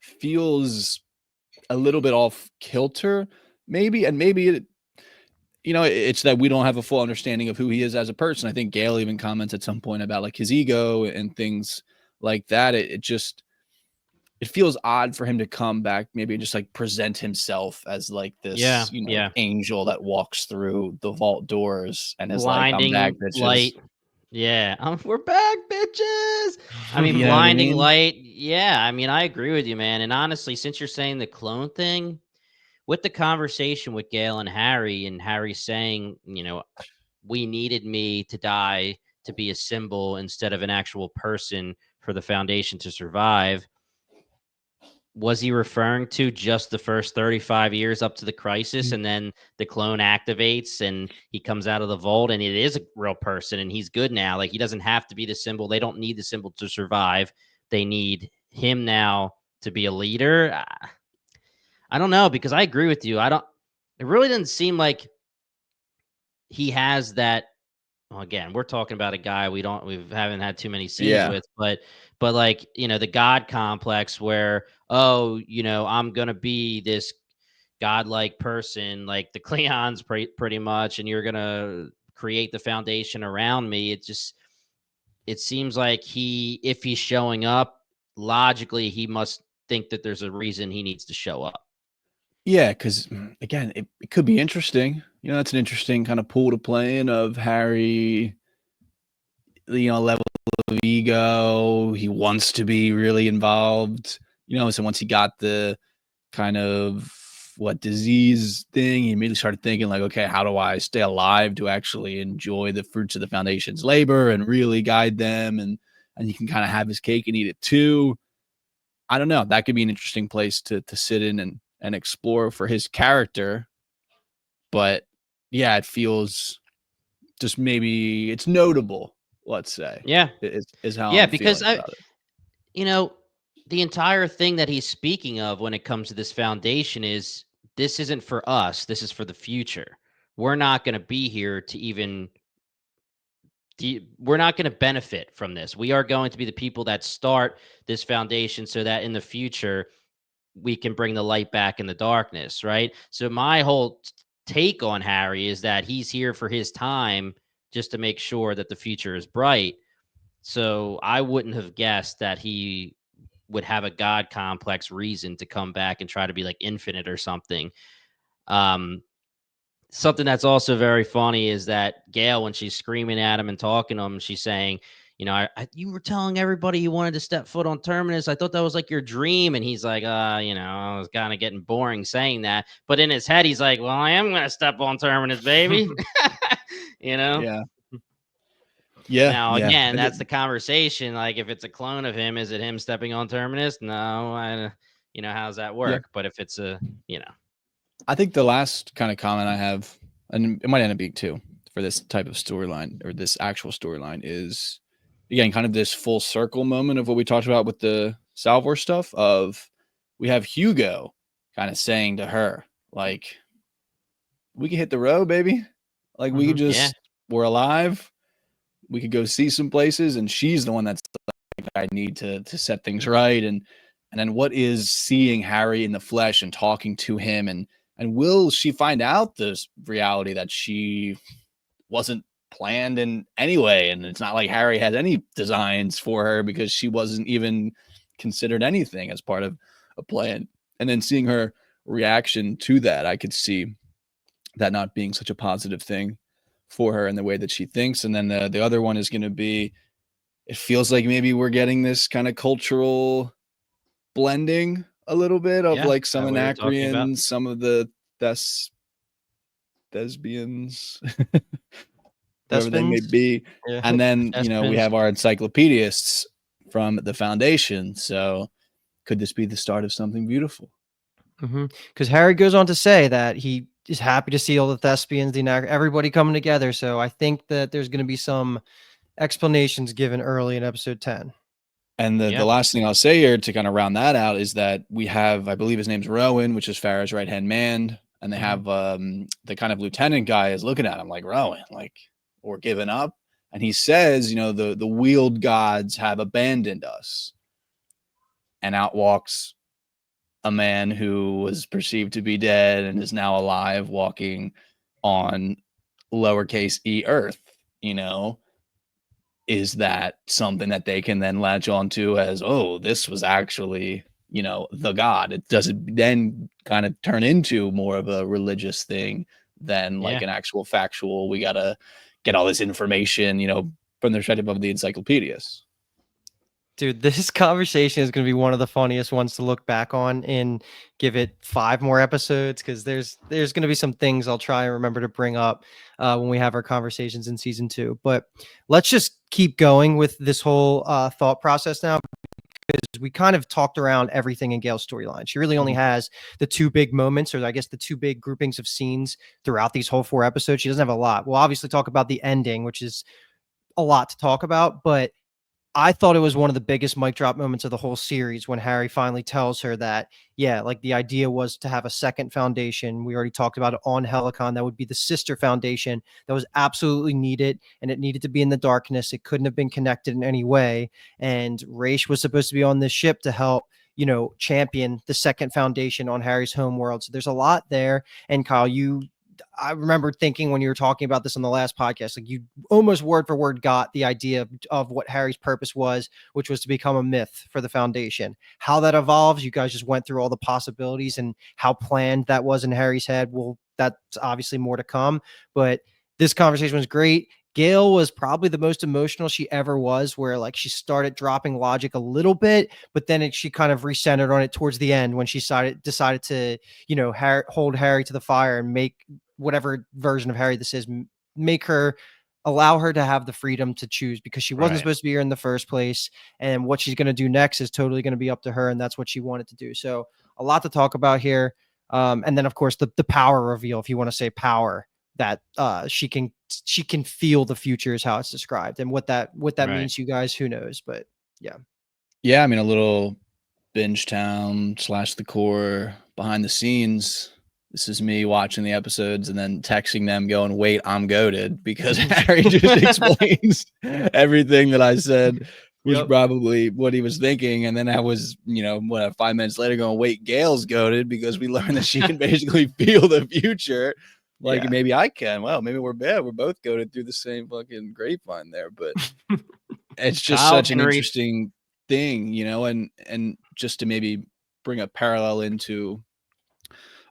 feels a little bit off kilter, maybe. And maybe it's that we don't have a full understanding of who he is as a person. I think Gale even comments at some point about like his ego and things like that. It just, it feels odd for him to come back, maybe just like present himself as like this, angel that walks through the vault doors and is blinding like, I'm back, bitches. Light. Yeah, we're back, bitches. I mean, You know blinding what I mean? light. Yeah, I mean, I agree with you, man. And honestly, since you're saying the clone thing, with the conversation with Gale and Harry saying, we needed me to die to be a symbol instead of an actual person for the Foundation to survive. Was he referring to just the first 35 years up to the crisis, and then the clone activates and he comes out of the vault and it is a real person and he's good now? Like, he doesn't have to be the symbol. They don't need the symbol to survive. They need him now to be a leader. I don't know, because I agree with you. It really doesn't seem like he has that. Well, again, we're talking about a guy we haven't had too many scenes with, but like, the God complex where, I'm going to be this godlike person, like the Cleons pretty much, and you're going to create the Foundation around me. It seems like if he's showing up, logically, he must think that there's a reason he needs to show up. Yeah, because again, it could be interesting. That's an interesting kind of pool to play in of Harry, level of ego. He wants to be really involved, so once he got the kind of disease thing, he immediately started thinking like, okay, how do I stay alive to actually enjoy the fruits of the Foundation's labor and really guide them? And he can kind of have his cake and eat it too. I don't know. That could be an interesting place to sit in and explore for his character. But yeah, it feels just maybe it's notable, let's say. Yeah. Is how I'm because feeling about it. The entire thing that he's speaking of when it comes to this Foundation is, this isn't for us. This is for the future. We're not going to be here to even we're not going to benefit from this. We are going to be the people that start this Foundation so that in the future we can bring the light back in the darkness, right? So my whole take on Harry is that he's here for his time just to make sure that the future is bright. So I wouldn't have guessed that he would have a God complex reason to come back and try to be like infinite or something. Something that's also very funny is that Gale, when she's screaming at him and talking to him, she's saying, you were telling everybody you wanted to step foot on Terminus. I thought that was like your dream. And he's like, I was kind of getting boring saying that. But in his head, he's like, well, I am going to step on Terminus, baby. Yeah. Yeah. Now, again, that's the conversation. Like, if it's a clone of him, is it him stepping on Terminus? No. How's that work? Yeah. But if it's I think the last kind of comment I have, and it might end up being two for this type of storyline or this actual storyline, is again kind of this full circle moment of what we talked about with the Salvor stuff. Of we have Hugo kind of saying to her, like, we can hit the road, baby. Like, we could just we're alive. We could go see some places, and she's the one that's like, I need to set things right. And then what is seeing Harry in the flesh and talking to him, and will she find out this reality that she wasn't planned in any way? And it's not like Harry had any designs for her because she wasn't even considered anything as part of a plan. And then seeing her reaction to that, I could see that not being such a positive thing for her in the way that she thinks. And then the other one is going to be, it feels like maybe we're getting this kind of cultural blending a little bit of like some Anacreans, some of the thespians, whoever they may be. Yeah. And then, we have our encyclopedists from the Foundation. So could this be the start of something beautiful? Because Harry goes on to say that he is happy to see all the thespians, everybody coming together. So I think that there's going to be some explanations given early in episode 10. And the last thing I'll say here to kind of round that out is that we have, I believe his name's Rowan, which is Farrah's right-hand man. And they have the kind of lieutenant guy is looking at him like, Rowan, like, we're giving up. And he says, the wheeled gods have abandoned us. And out walks a man who was perceived to be dead and is now alive, walking on lowercase e Earth. Is that something that they can then latch onto as, oh, this was actually the god. It doesn't then kind of turn into more of a religious thing than like an actual factual. We got to get all this information, from the perspective of the encyclopedias. Dude, this conversation is going to be one of the funniest ones to look back on and give it 5 more episodes, because there's going to be some things I'll try and remember to bring up when we have our conversations in season 2. But let's just keep going with this whole thought process now, because we kind of talked around everything in Gale's storyline. She really only has the 2 big moments, or I guess the 2 big groupings of scenes throughout these whole 4 episodes. She doesn't have a lot. We'll obviously talk about the ending, which is a lot to talk about, but I thought it was one of the biggest mic drop moments of the whole series when Harry finally tells her that, like the idea was to have a second foundation. We already talked about it on Helicon. That would be the sister foundation that was absolutely needed, and it needed to be in the darkness. It couldn't have been connected in any way. And Raish was supposed to be on this ship to help, champion the second foundation on Harry's home world. So there's a lot there. And Kyle, I remember thinking when you were talking about this on the last podcast, like you almost word for word got the idea of what Harry's purpose was, which was to become a myth for the foundation. How that evolves, you guys just went through all the possibilities and how planned that was in Harry's head. Well, that's obviously more to come, but this conversation was great. Gale was probably the most emotional she ever was, where like she started dropping logic a little bit, but then she kind of recentered on it towards the end when she decided to, hold Harry to the fire and make whatever version of Harry this is, allow her to have the freedom to choose, because she wasn't supposed to be here in the first place. And what she's going to do next is totally going to be up to her. And that's what she wanted to do. So a lot to talk about here. And then of course the power reveal, if you want to say power, that she can feel the future is how it's described, and what that means to you guys, who knows? But yeah, I mean, a little Bingetown / the core behind the scenes. This is me watching the episodes and then texting them going, wait, I'm goated, because Harry just explains everything that I said was probably what he was thinking. And then I was, 5 minutes later going, wait, Gale's goated, because we learned that she can basically feel the future. Like maybe I can. Well, maybe we're bad. We're both goated through the same fucking grapevine there, but it's just such an interesting thing, and just to maybe bring a parallel into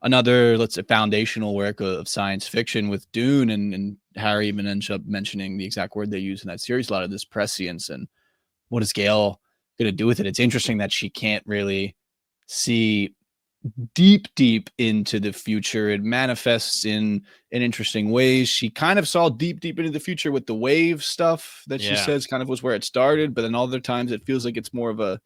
another, let's say, foundational work of science fiction with Dune, and Harry even ends up mentioning the exact word they use in that series, a lot of this prescience, and what is Gale going to do with it? It's interesting that she can't really see deep into the future. It manifests in interesting ways. She kind of saw deep into the future with the wave stuff that she says kind of was where it started, but then other times it feels like it's more of a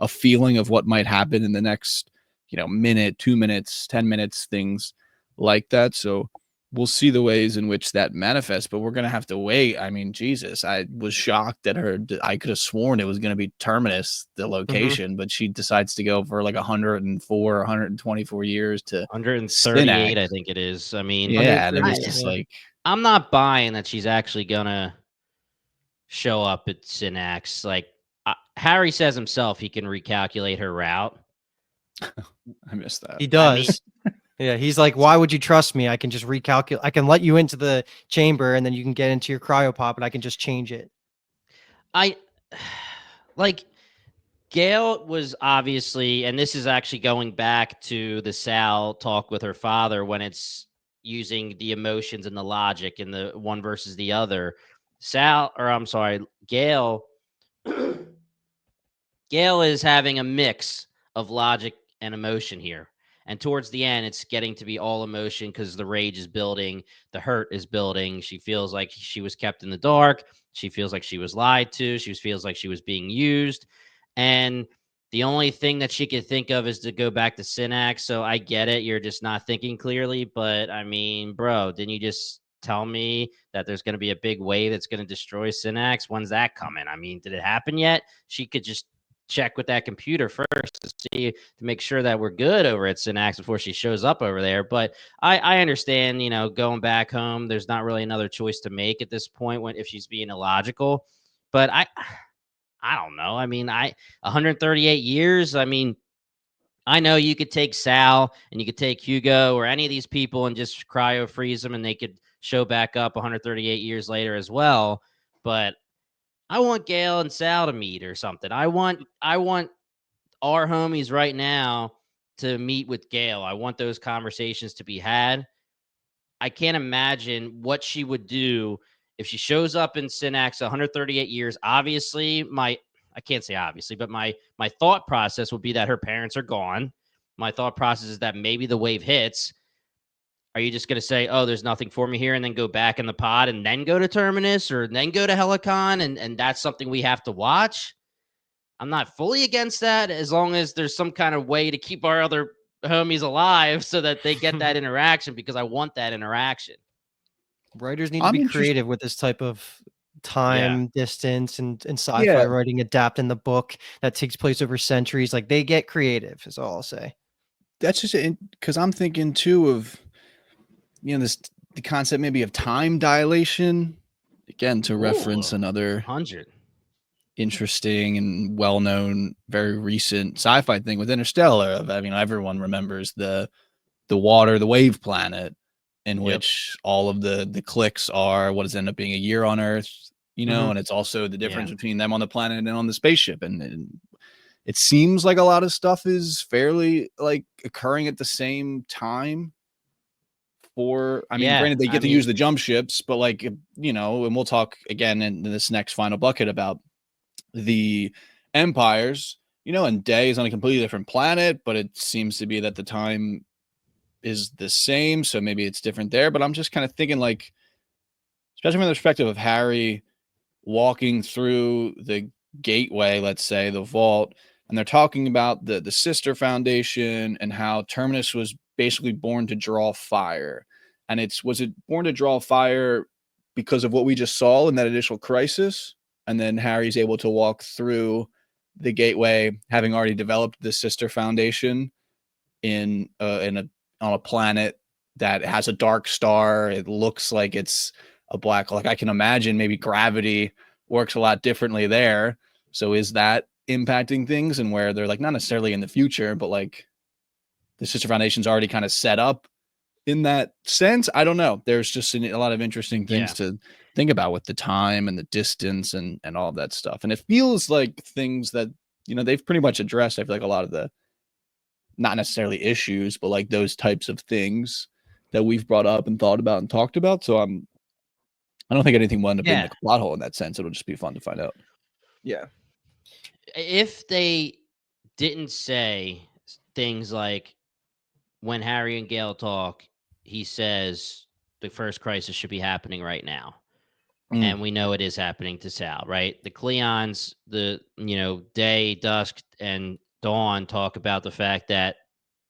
feeling of what might happen in the next minute, 2 minutes, 10 minutes, things like that. So we'll see the ways in which that manifests, but we're going to have to wait. I mean, Jesus, I was shocked at her. I could have sworn it was going to be Terminus, the location, but she decides to go for like 104, 124 years to 138, Synax. I think it is. I mean, and it was just like, I'm not buying that she's actually going to show up at Synax. Like Harry says himself, he can recalculate her route. I missed that. He does. Yeah, he's like, why would you trust me? I can just recalculate. I can let you into the chamber and then you can get into your cryopop and I can just change it. Gale was obviously, and this is actually going back to the Sal talk with her father when it's using the emotions and the logic and the one versus the other. Gale is having a mix of logic and emotion here. And towards the end, it's getting to be all emotion because the rage is building. The hurt is building. She feels like she was kept in the dark. She feels like she was lied to. She feels like she was being used. And the only thing that she could think of is to go back to Synax. So I get it. You're just not thinking clearly. But, I mean, bro, didn't you just tell me that there's going to be a big wave that's going to destroy Synax? When's that coming? I mean, did it happen yet? She could just check with that computer first to make sure that we're good over at Synax before she shows up over there. But I understand, going back home, there's not really another choice to make at this point if she's being illogical. But I don't know. I mean, 138 years. I mean, I know you could take Sal and you could take Hugo or any of these people and just cryo freeze them and they could show back up 138 years later as well. But I want Gale and Sal to meet or something. I want our homies right now to meet with Gale. I want those conversations to be had. I can't imagine what she would do if she shows up in Synax 138 years. Obviously, I can't say obviously, but my thought process would be that her parents are gone. My thought process is that maybe the wave hits. Are you just going to say, oh, there's nothing for me here, and then go back in the pod and then go to Terminus or then go to Helicon, and that's something we have to watch? I'm not fully against that as long as there's some kind of way to keep our other homies alive so that they get that interaction, because I want that interaction. Writers need to be creative with this type of time, distance, and sci-fi writing, adapting the book that takes place over centuries. Like, they get creative, is all I'll say. That's just because I'm thinking too of, the concept maybe of time dilation, again, to reference another 100 interesting and well-known, very recent sci-fi thing with Interstellar. Everyone remembers the water, the wave planet, in which all of the clicks are what does end up being a year on Earth, and it's also the difference between them on the planet and on the spaceship. And it seems like a lot of stuff is fairly like occurring at the same time. Granted, they get to use the jump ships, but and we'll talk again in this next final bucket about the empires, and Day is on a completely different planet, but it seems to be that the time is the same. So maybe it's different there, but I'm just kind of thinking especially from the perspective of Harry walking through the gateway, let's say the vault, and they're talking about the Sister Foundation and how Terminus was basically born to draw fire. And was it born to draw fire because of what we just saw in that initial crisis? And then Harry's able to walk through the gateway, having already developed the Sister Foundation on a planet that has a dark star. It looks like it's a black hole. Like, I can imagine maybe gravity works a lot differently there. So is that impacting things, and where they're not necessarily in the future, but the Sister Foundation's already kind of set up in that sense? I don't know. There's just a lot of interesting things to think about with the time and the distance and all of that stuff. And it feels like things that, they've pretty much addressed. I feel like a lot of the, not necessarily issues, but those types of things that we've brought up and thought about and talked about. So I don't think anything will end up being a plot hole in that sense. It'll just be fun to find out. Yeah. If they didn't say things like, when Harry and Gale talk, he says the first crisis should be happening right now. And we know it is happening to Sal, right? The Cleons, Day, Dusk, and Dawn talk about the fact that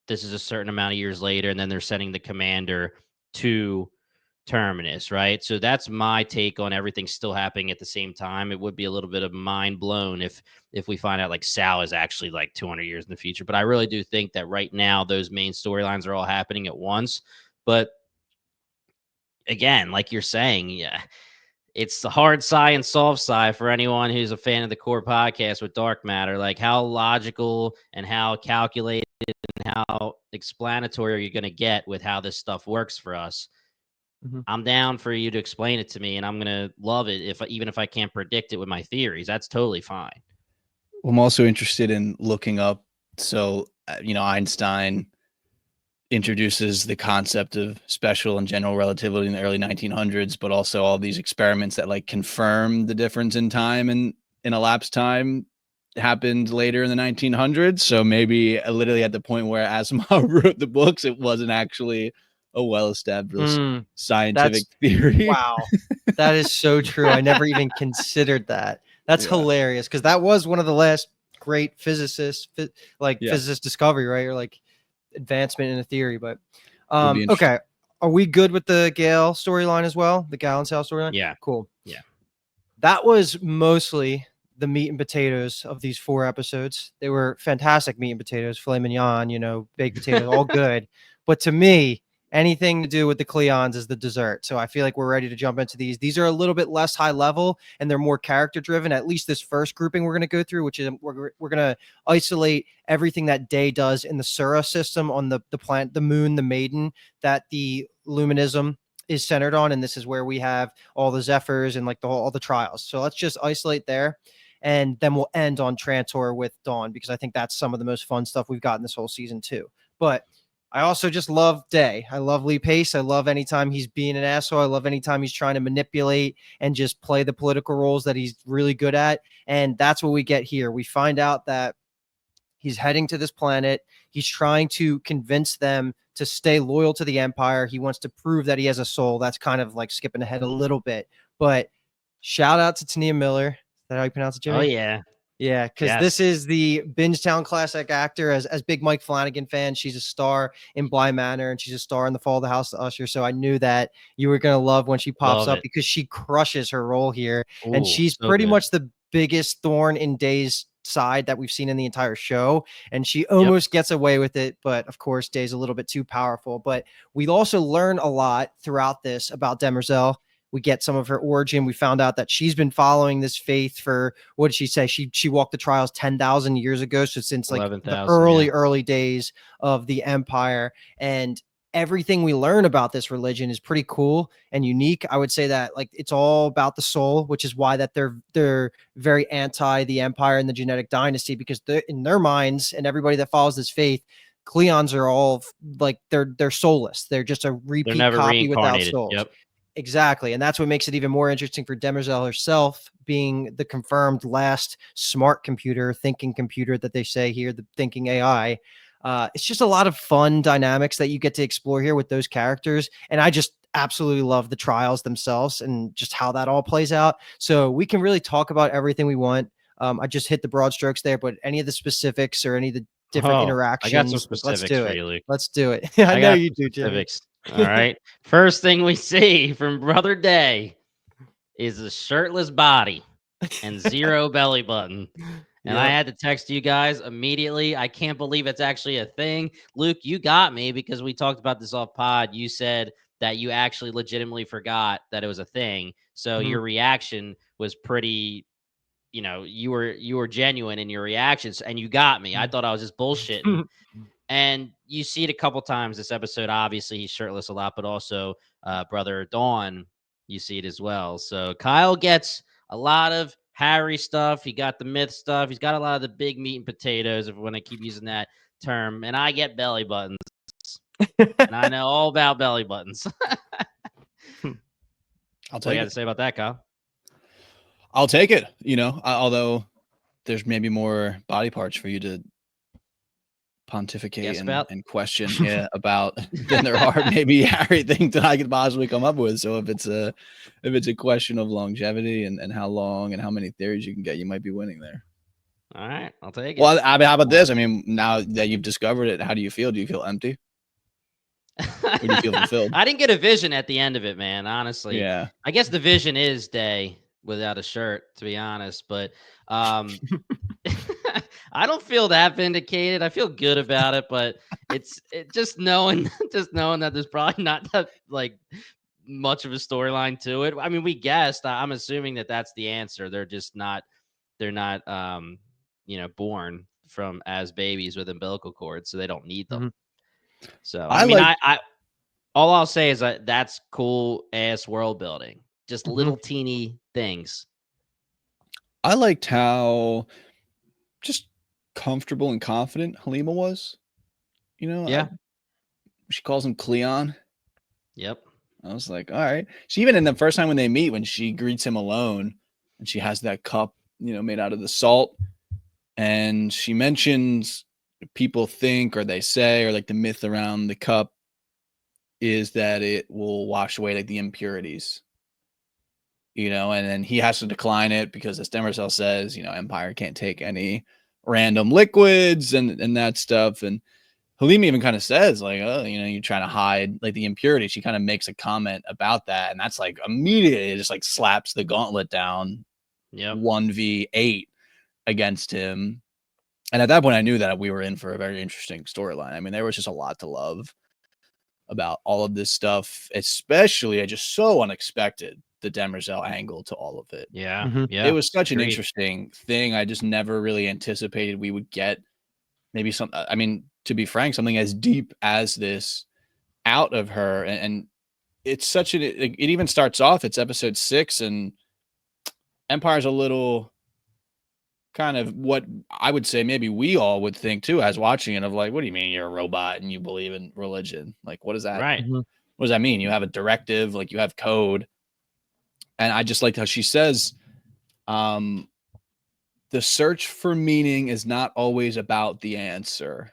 this is a certain amount of years later, and then they're sending the commander to Terminus, right? So that's my take on everything still happening at the same time. It would be a little bit of mind blown if we find out Sal is actually 200 years in the future. But I really do think that right now those main storylines are all happening at once. But again, like you're saying, it's the hard sci and soft sci for anyone who's a fan of the core podcast with Dark Matter. How logical and how calculated and how explanatory are you going to get with how this stuff works for us? I'm down for you to explain it to me, and I'm going to love it even if I can't predict it with my theories. That's totally fine. I'm also interested in looking up. So, Einstein introduces the concept of special and general relativity in the early 1900s, but also all these experiments that confirm the difference in time and in elapsed time happened later in the 1900s. So maybe literally at the point where Asimov wrote the books, it wasn't actually a well-established scientific theory. Wow. That is so true. I never even considered that. That's hilarious, because that was one of the last great physicist discovery, right? Or advancement in a theory. But okay. Are we good with the Gale storyline as well? The Gale and Sal storyline? Yeah. Cool. Yeah. That was mostly the meat and potatoes of these 4 episodes. They were fantastic meat and potatoes, filet mignon, baked potatoes, all good. But to me, anything to do with the Cleons is the dessert. So I feel like we're ready to jump into these. These are a little bit less high level, and they're more character driven. At least this first grouping we're going to go through, which is we're going to isolate everything that Day does in the Sura system on the planet, the moon, the Maiden, that the Luminism is centered on. And this is where we have all the Zephyrs and all the trials. So let's just isolate there. and then we'll end on Trantor with Dawn, because I think that's some of the most fun stuff we've gotten this whole season too. But I also just love Day. I love Lee Pace. I love anytime he's being an asshole. I love anytime he's trying to manipulate and just play the political roles that he's really good at. And that's what we get here. We find out that he's heading to this planet. He's trying to convince them to stay loyal to the Empire. He wants to prove that he has a soul. That's kind of like skipping ahead a little bit. But shout out to Tania Miller. Is that how you pronounce it, Jimmy? Oh, yeah. Yeah, because this is the Bingetown classic actor. As big Mike Flanagan fan, she's a star in Bly Manor, and she's a star in The Fall of the House of Usher. So I knew that you were going to love when she pops up, because she crushes her role here. Ooh, and she's so pretty much the biggest thorn in Day's side that we've seen in the entire show. And she almost gets away with it. But of course, Day's a little bit too powerful. But we also learn a lot throughout this about Demerzel. We get some of her origin. We found out that she's been following this faith for, what did she say? She walked the trials 10,000 years ago. So since like the early days of the Empire, and everything we learn about this religion is pretty cool and unique. I would say that like it's all about the soul, which is why that they're very anti the Empire and the genetic dynasty, because in their minds, and everybody that follows this faith, Cleons are all like they're soulless. They're just a repeat copy without souls. Yep. Exactly. And that's what makes it even more interesting for Demerzel herself, being the confirmed last smart computer, thinking computer that they say here, the thinking AI. It's just a lot of fun dynamics that you get to explore here with those characters. And I just absolutely love the trials themselves and just how that all plays out. So we can really talk about everything we want. I just hit the broad strokes there, but any of the specifics or any of the different interactions, I got some specifics for you, Luke. Let's do it. I know you do, Jimmy. All right. First thing we see from Brother Day is a shirtless body and 0 belly button. And I had to text you guys immediately. I can't believe it's actually a thing. Luke, you got me because we talked about this off pod. You said that you actually legitimately forgot that it was a thing. So your reaction was pretty, you were genuine in your reactions, and you got me. I thought I was just bullshitting. And you see it a couple times this episode. Obviously, he's shirtless a lot, but also Brother Dawn, you see it as well. So Kyle gets a lot of Harry stuff. He got the myth stuff. He's got a lot of the big meat and potatoes, if we want to keep using that term. And I get belly buttons. And I know all about belly buttons. I'll take what you got to say about that, Kyle? I'll take it. Although there's maybe more body parts for you to pontificate and question about than there are maybe Harry things that I could possibly come up with. So if it's a question of longevity and how long and how many theories you can get, you might be winning there. All right, I'll take it. Well, I mean, how about this? I mean, now that you've discovered it, how do you feel? Do you feel empty? Or do you feel fulfilled? I didn't get a vision at the end of it, man. Honestly, yeah. I guess the vision is Day without a shirt, to be honest. But I don't feel that vindicated. I feel good about it, but it's just knowing that there's probably not that like much of a storyline to it. I mean, we guessed. I'm assuming that that's the answer. They're just not. They're not. Born from as babies with umbilical cords, so they don't need them. Mm-hmm. So I all I'll say is that that's cool ass world building. Just little teeny things. I liked how just comfortable and confident Halima was. Yeah. She calls him Cleon. Yep. I was like, all right. She even in the first time when they meet, when she greets him alone and she has that cup, made out of the salt. And she mentions people think, or they say, or like the myth around the cup is that it will wash away like the impurities. And then he has to decline it because, as Demerzel says, Empire can't take any random liquids and that stuff. And Halima even kind of says, like, oh, you're trying to hide like the impurity. She kind of makes a comment about that. And that's like immediately just like slaps the gauntlet down. Yep. 1v8 against him. And at that point, I knew that we were in for a very interesting storyline. I mean, there was just a lot to love about all of this stuff, especially just so unexpected. The Demerzel angle to all of it. Yeah. Mm-hmm. Yeah. It was such an interesting thing. I just never really anticipated we would get maybe to be frank, something as deep as this out of her. And it's it even starts off, it's episode 6 and Empire's a little kind of what I would say maybe we all would think too as watching it of like, what do you mean you're a robot and you believe in religion? Like, what does that Right. Mhm. what does that mean? You have a directive, like you have code. And I just liked how she says, the search for meaning is not always about the answer.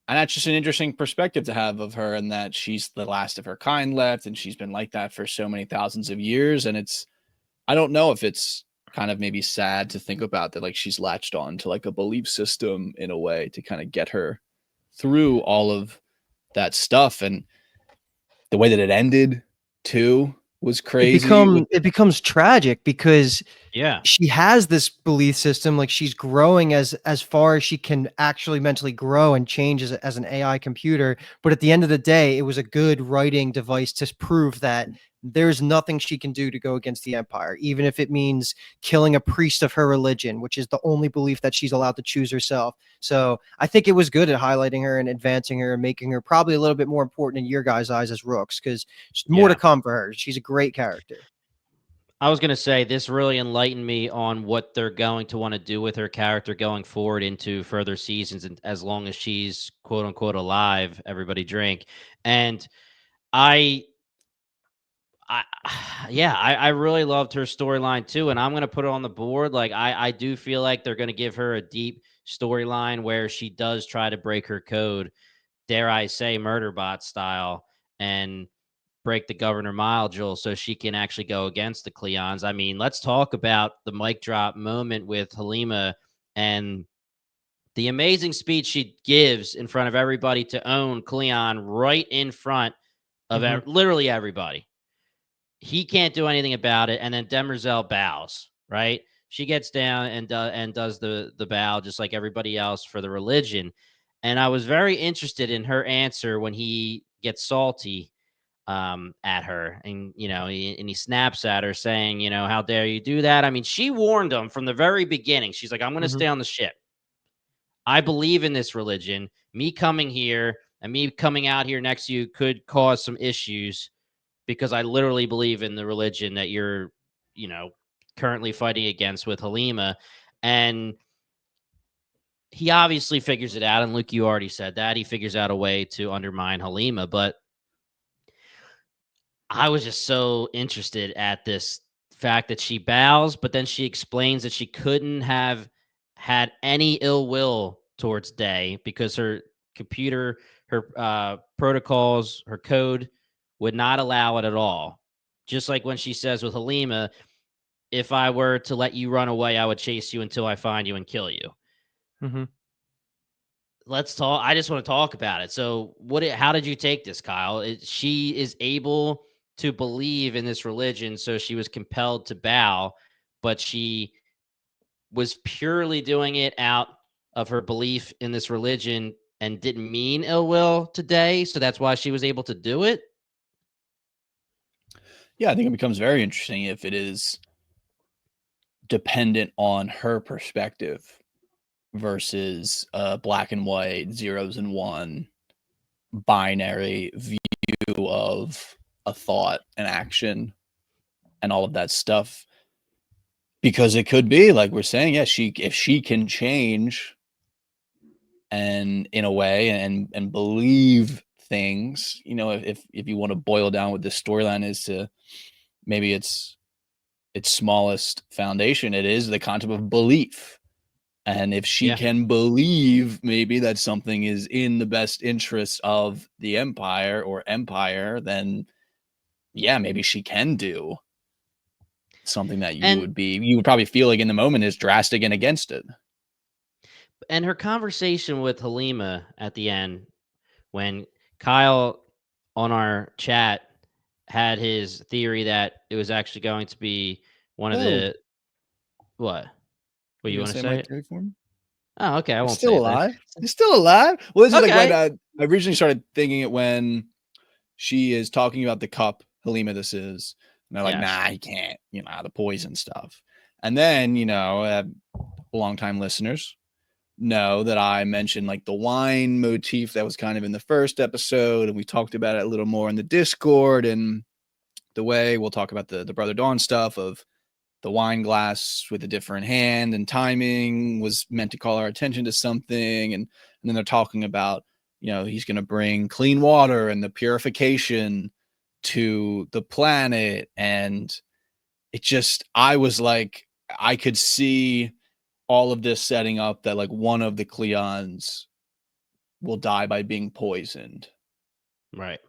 And that's just an interesting perspective to have of her, and that she's the last of her kind left, and she's been like that for so many thousands of years. And I don't know if it's kind of maybe sad to think about that, like she's latched on to like a belief system in a way to kind of get her through all of that stuff. And the way that it ended too was crazy. It becomes tragic because Yeah. she has this belief system, like she's growing as far as she can actually mentally grow and change as an AI computer. But at the end of the day, it was a good writing device to prove that there's nothing she can do to go against the Empire, even if it means killing a priest of her religion, which is the only belief that she's allowed to choose herself. So I think it was good at highlighting her and advancing her and making her probably a little bit more important in your guys' eyes as Rooks, because more to come for her. She's a great character. I was going to say this really enlightened me on what they're going to want to do with her character going forward into further seasons, and as long as she's quote unquote alive, everybody drink. And I I really loved her storyline too, and I'm going to put it on the board. Like I do feel like they're going to give her a deep storyline where she does try to break her code, dare I say, Murderbot style, and break the Governor Module so she can actually go against the Cleons. I mean, let's talk about the mic drop moment with Halima and the amazing speech she gives in front of everybody to own Cleon right in front of literally everybody. He can't do anything about it, and then Demerzel bows, right? She gets down and does the bow just like everybody else for the religion. And I was very interested in her answer when he gets salty at her, and he snaps at her saying, how dare you do that? I mean, she warned him from the very beginning. She's like, I'm going to stay on the ship. I believe in this religion. Me coming here and me coming out here next to you could cause some issues because I literally believe in the religion that you're, currently fighting against with Halima. And he obviously figures it out. And Luke, you already said that. He figures out a way to undermine Halima, but I was just so interested at this fact that she bows, but then she explains that she couldn't have had any ill will towards Day because her computer, her protocols, her code would not allow it at all. Just like when she says with Halima, if I were to let you run away, I would chase you until I find you and kill you. Let's talk. I just want to talk about it. So how did you take this, Kyle? She is able to believe in this religion, so she was compelled to bow, but she was purely doing it out of her belief in this religion and didn't mean ill will today. So that's why she was able to do it. Yeah, I think it becomes very interesting if it is dependent on her perspective versus black and white, zeros and one, binary view of a thought and action and all of that stuff. Because it could be, like we're saying, if she can change and in a way and believe things, if you want to boil down what this storyline is to maybe its smallest foundation, it is the concept of belief. And if she can believe maybe that something is in the best interest of the empire, then yeah, maybe she can do something that you would probably feel like in the moment is drastic and against it. And her conversation with Halima at the end, when Kyle on our chat had his theory that it was actually going to be one of the what you want to say? For me? Oh, okay. I won't still say alive. You're still alive. Well, this is okay. like when I originally started thinking it when she is talking about the cup. Halima, this is. And they're like, nah, he can't. The poison stuff. And then, longtime listeners know that I mentioned like the wine motif that was kind of in the first episode, and we talked about it a little more in the Discord, and the way we'll talk about the Brother Dawn stuff of the wine glass with a different hand and timing was meant to call our attention to something. And then they're talking about, he's going to bring clean water and the purification to the planet. And it just, I was like, I could see all of this setting up that like one of the Cleons will die by being poisoned. Right.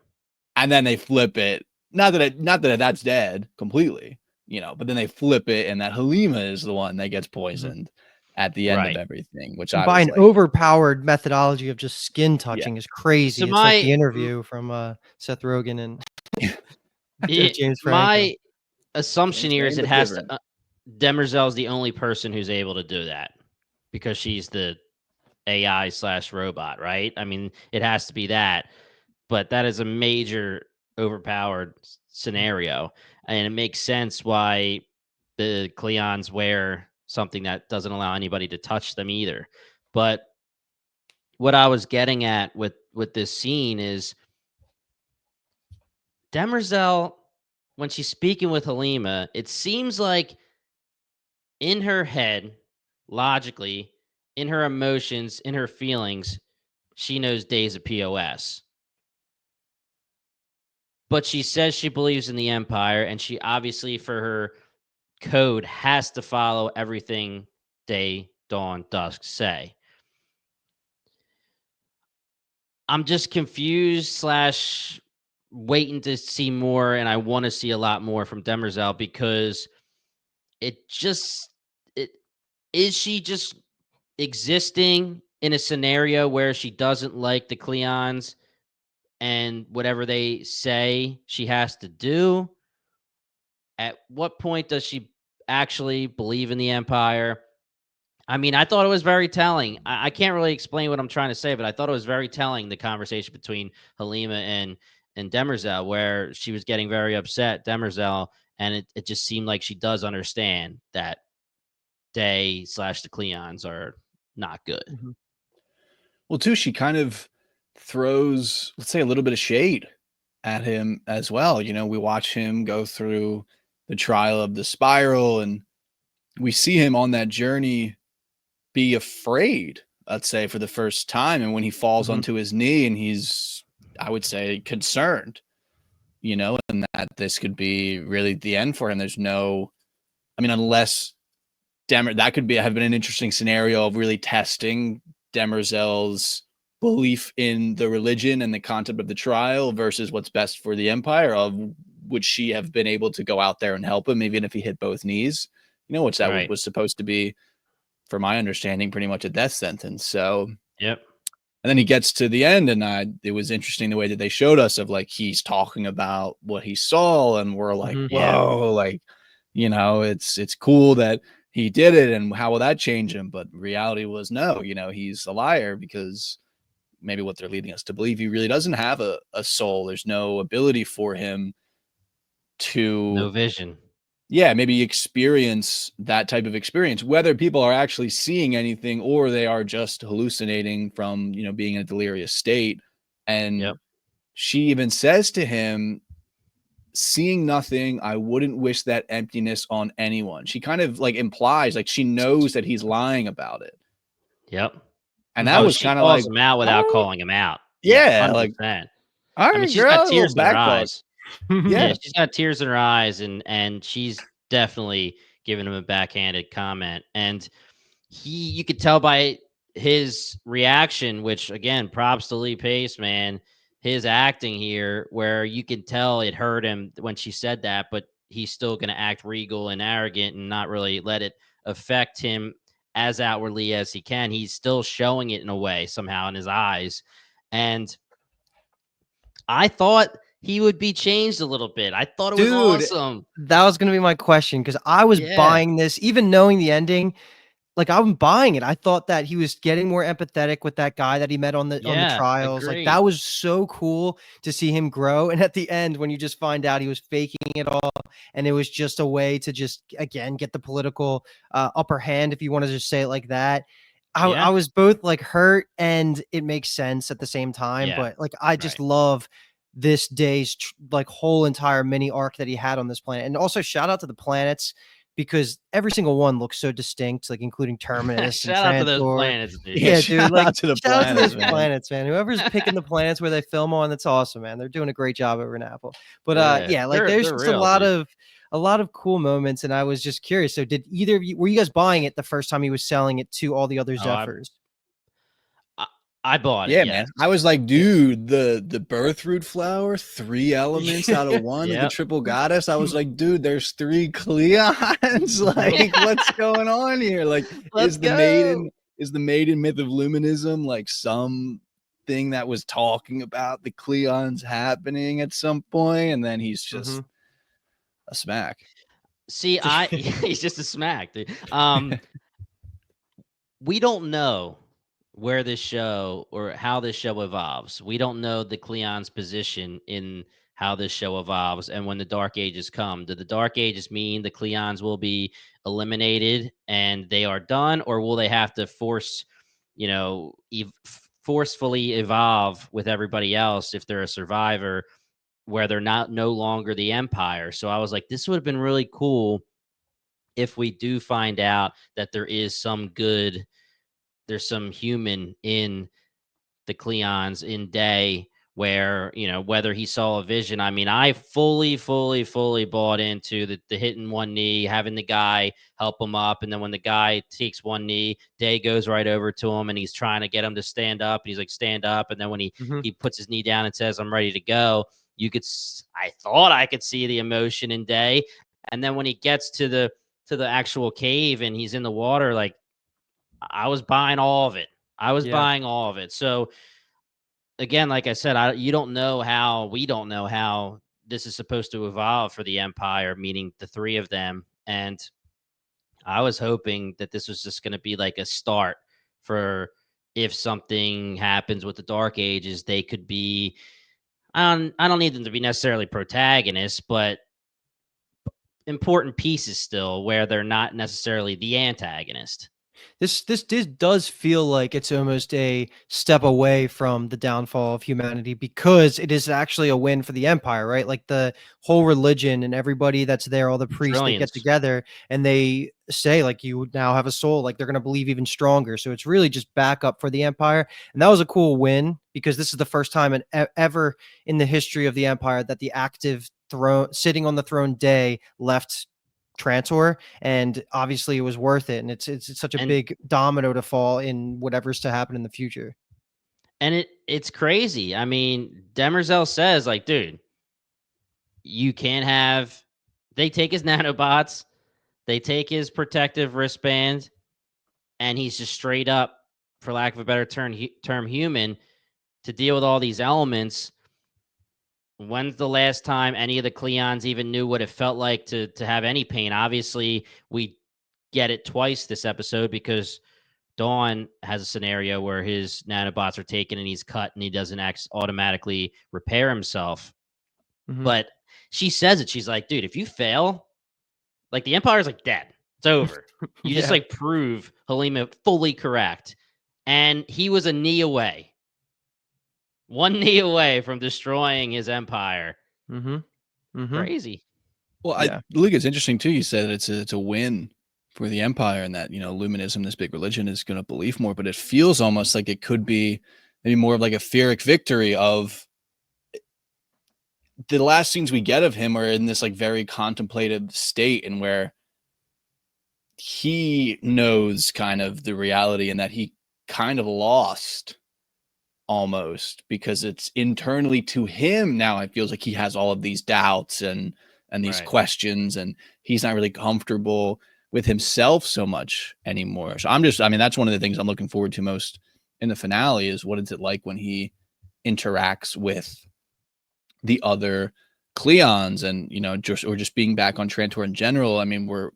And then they flip it. Not that that's dead completely, but then they flip it and that Halima is the one that gets poisoned at the end of everything, which by an overpowered methodology of just skin touching is crazy. So it's like the interview from Seth Rogen and James Franco. My assumption here is it has to. Demerzel's the only person who's able to do that because she's the AI/robot, right? I mean, it has to be that, but that is a major overpowered scenario, and it makes sense why the Cleons wear something that doesn't allow anybody to touch them either. But what I was getting at with this scene is Demerzel, when she's speaking with Halima, it seems like in her head, logically, in her emotions, in her feelings, she knows Day's a POS. But she says she believes in the Empire, and she obviously, for her code, has to follow everything Day, Dawn, Dusk say. I'm just confused / waiting to see more, and I want to see a lot more from Demerzel because is she just existing in a scenario where she doesn't like the Cleons and whatever they say she has to do? At what point does she actually believe in the Empire? I mean, I thought it was very telling. I can't really explain what I'm trying to say, but I thought it was very telling, the conversation between Halima and Demerzel, where she was getting very upset, Demerzel, and it just seemed like she does understand that Day / the Cleons are not good. Well, too, she kind of throws, let's say, a little bit of shade at him as well. We watch him go through the trial of the spiral, and we see him on that journey be afraid, let's say, for the first time. And when he falls onto his knee and he's, I would say, concerned, and that this could be really the end for him. There's no, unless that could have been an interesting scenario of really testing Demerzel's belief in the religion and the concept of the trial versus what's best for the Empire. Would she have been able to go out there and help him, even if he hit both knees? Which that was supposed to be, for my understanding, pretty much a death sentence. So, yep. And then he gets to the end, and it was interesting the way that they showed us of like he's talking about what he saw, and we're like, whoa, like, it's cool that he did it, and how will that change him? But reality was no, he's a liar, because maybe what they're leading us to believe, he really doesn't have a soul. There's no ability for him to, no vision. Yeah, maybe experience that type of experience, whether people are actually seeing anything or they are just hallucinating from, being in a delirious state. And she even says to him, seeing nothing, I wouldn't wish that emptiness on anyone. She kind of like implies like she knows that he's lying about it. Yep. And that was kind of like, him out without calling him out. Yeah, 100%. like, all right, she's got tears in her eyes. Yeah, she's got tears in her eyes, and she's definitely giving him a backhanded comment. And you could tell by his reaction, which again, props to Lee Pace, man, his acting here, where you can tell it hurt him when she said that, but he's still going to act regal and arrogant and not really let it affect him as outwardly as he can. He's still showing it in a way somehow in his eyes. And I thought he would be changed a little bit. I thought it was awesome. That was going to be my question, because I was buying this, even knowing the ending. Like, I'm buying it. I thought that he was getting more empathetic with that guy that he met on the trials. Agreed. Like, that was so cool to see him grow. And at the end, when you just find out he was faking it all, and it was just a way to just, again, get the political upper hand, if you want to just say it like that. I was both like hurt, and it makes sense at the same time. But like, I just love this Day's like whole entire mini arc that he had on this planet. And also shout out to the planets. because every single one looks so distinct, like including Terminus and Shout out to those Trantor. planets, dude. Yeah, dude. Like, to the shout out to those planets, man. planets, man. Whoever's picking the planets where they film on, that's awesome, man. They're doing a great job over in Apple. But yeah, like there's just real, a lot of cool moments, and I was just curious. So, did either of you were you guys buying it the first time he was selling it to all the other Zephyrs? I bought it. Yeah, man. I was like, dude, the birth root flower, 3 elements out of 1 of the triple goddess. I was like, dude, there's 3 Cleons. Like, what's going on here? Like, is the maiden myth of luminism like some thing that was talking about the Cleons happening at some point, and then he's just a smack. See, he's just a smack, dude. We don't know where this show or how this show evolves. We don't know the Cleon's position in how this show evolves and when the Dark Ages come. Do the Dark Ages mean the Cleons will be eliminated and they are done, or will they have to forcefully evolve with everybody else if they're a survivor, where they're no longer the Empire? So I was like, this would have been really cool if we do find out that there's some human in the Cleons in Day, where, whether he saw a vision. I mean, I fully bought into the hitting one knee, having the guy help him up. And then when the guy takes one knee, Day goes right over to him and he's trying to get him to stand up. And he's like, stand up. And then when he puts his knee down and says, I'm ready to go, I thought I could see the emotion in Day. And then when he gets to the actual cave and he's in the water, like, I was buying all of it. Buying all of it. So again, like I said, we don't know how this is supposed to evolve for the Empire, meaning the 3 of them. And I was hoping that this was just going to be like a start for, if something happens with the Dark Ages, they could be, I don't need them to be necessarily protagonists, but important pieces still, where they're not necessarily the antagonist. This does feel like it's almost a step away from the downfall of humanity, because it is actually a win for the Empire, right? Like the whole religion and everybody that's there, all the priests, they get together and they say, like, you now have a soul, like they're going to believe even stronger. So it's really just backup for the Empire. And that was a cool win, because this is the first time ever in the history of the Empire that the active sitting on the throne Day left Trantor, and obviously it was worth it, and it's such a big domino to fall in whatever's to happen in the future. And it's crazy. I mean, Demerzel says, like, dude, you can't have, they take his nanobots, they take his protective wristband, and he's just straight up, for lack of a better term, human, to deal with all these elements. When's the last time any of the Cleons even knew what it felt like to have any pain? Obviously, we get it twice this episode, because Dawn has a scenario where his nanobots are taken and he's cut and he doesn't automatically repair himself. But she says it. She's like, dude, if you fail, like, the Empire's like dead. It's over. You just like prove Halima fully correct. And he was a knee away. 1 knee away from destroying his Empire. Crazy. Well, I think it's interesting too. You said it's a win for the Empire, and that, luminism, this big religion, is going to believe more. But it feels almost like it could be maybe more of like a Pyrrhic victory. Of the last scenes we get of him are in this like very contemplative state, and where he knows kind of the reality, and that he kind of lost, almost, because it's internally to him now. It feels like he has all of these doubts and these questions, and he's not really comfortable with himself so much anymore. So that's one of the things I'm looking forward to most in the finale, is what is it like when he interacts with the other Cleons, and just being back on Trantor in general. I mean, we're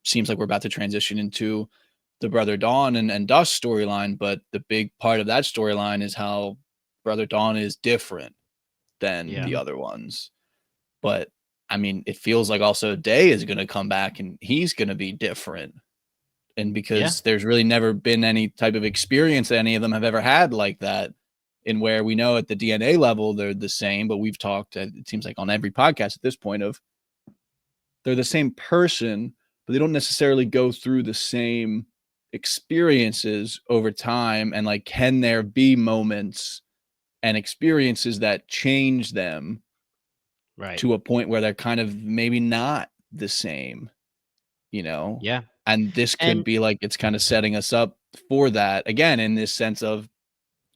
seems like we're about to transition into the Brother Dawn and Dust storyline, but the big part of that storyline is how Brother Dawn is different than the other ones. But I mean, it feels like also Day is going to come back and he's going to be different. And because there's really never been any type of experience that any of them have ever had like that, in where we know at the DNA level they're the same, but we've talked, it seems like on every podcast at this point, of they're the same person, but they don't necessarily go through the same experiences over time. And like, can there be moments and experiences that change them to a point where they're kind of maybe not the same, you know? Yeah. And this could be like, it's kind of setting us up for that again, in this sense of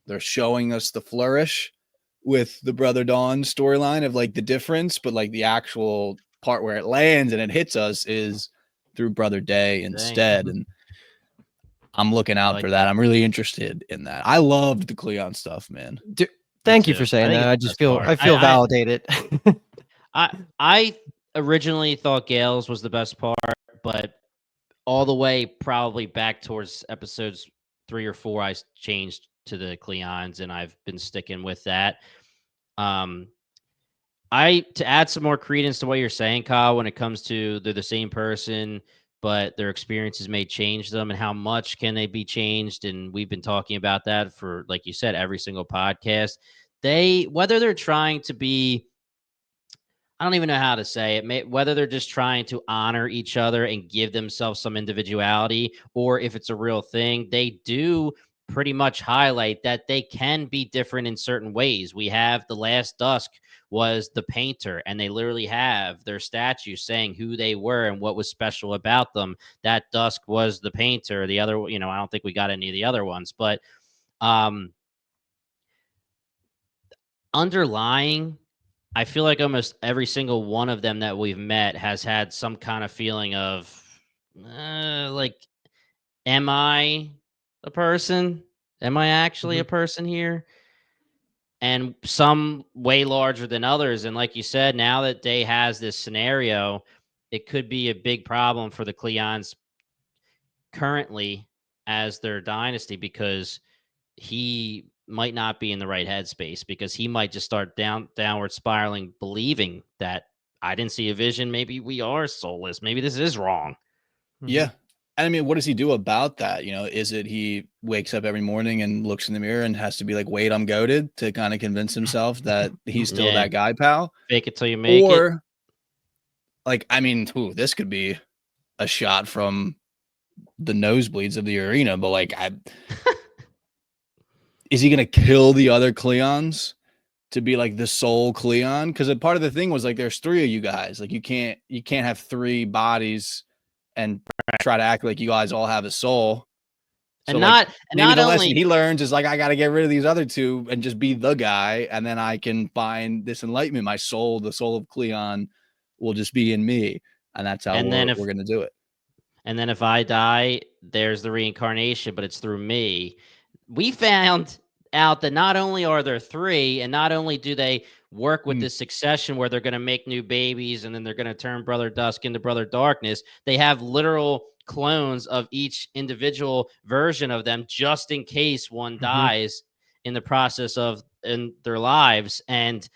they're showing us the flourish with the Brother Dawn storyline of like the difference, but like the actual part where it lands and it hits us is through Brother Day instead. And I'm looking out for that. I'm really interested in that. I loved the Cleon stuff, man. Thank you for saying that. I just feel validated. I originally thought Gale's was the best part, but all the way probably back towards episodes 3 or 4, I changed to the Cleons, and I've been sticking with that. To add some more credence to what you're saying, Kyle, when it comes to they're the same person, but their experiences may change them, and how much can they be changed? And we've been talking about that for, like you said, every single podcast. Whether they're trying to be, I don't even know how to say it, whether they're just trying to honor each other and give themselves some individuality, or if it's a real thing, they do pretty much highlight that they can be different in certain ways. We have the Last Dusk was the painter, and they literally have their statue saying who they were and what was special about them. That Dusk was the painter. The other, I don't think we got any of the other ones, but underlying, I feel like almost every single one of them that we've met has had some kind of feeling of like, am I a person? Am I actually a person here? And some way larger than others. And like you said, now that Day has this scenario, it could be a big problem for the Cleons currently as their dynasty, because he might not be in the right headspace, because he might just start downward spiraling, believing that I didn't see a vision. Maybe we are soulless. Maybe this is wrong. Yeah. I mean, what does he do about that? Is it he wakes up every morning and looks in the mirror and has to be like, wait, I'm goated, to kind of convince himself that he's still that guy, pal? Fake it till you make it. Or like, I mean, this could be a shot from the nosebleeds of the arena, but like, is he going to kill the other Cleons to be like the sole Cleon? Because a part of the thing was like, there's 3 of you guys. Like, you can't have 3 bodies and try to act like you guys all have a soul. So and like, not the only lesson he learns is like, I got to get rid of these other 2 and just be the guy, and then I can find this enlightenment. My soul, the soul of Cleon, will just be in me, and that's how we're going to do it. And then if I die, there's the reincarnation, but it's through me. We found out that not only are there 3, and not only do they work with this succession where they're going to make new babies and then they're going to turn Brother Dusk into Brother Darkness, they have literal clones of each individual version of them, just in case one dies in the process of in their lives. And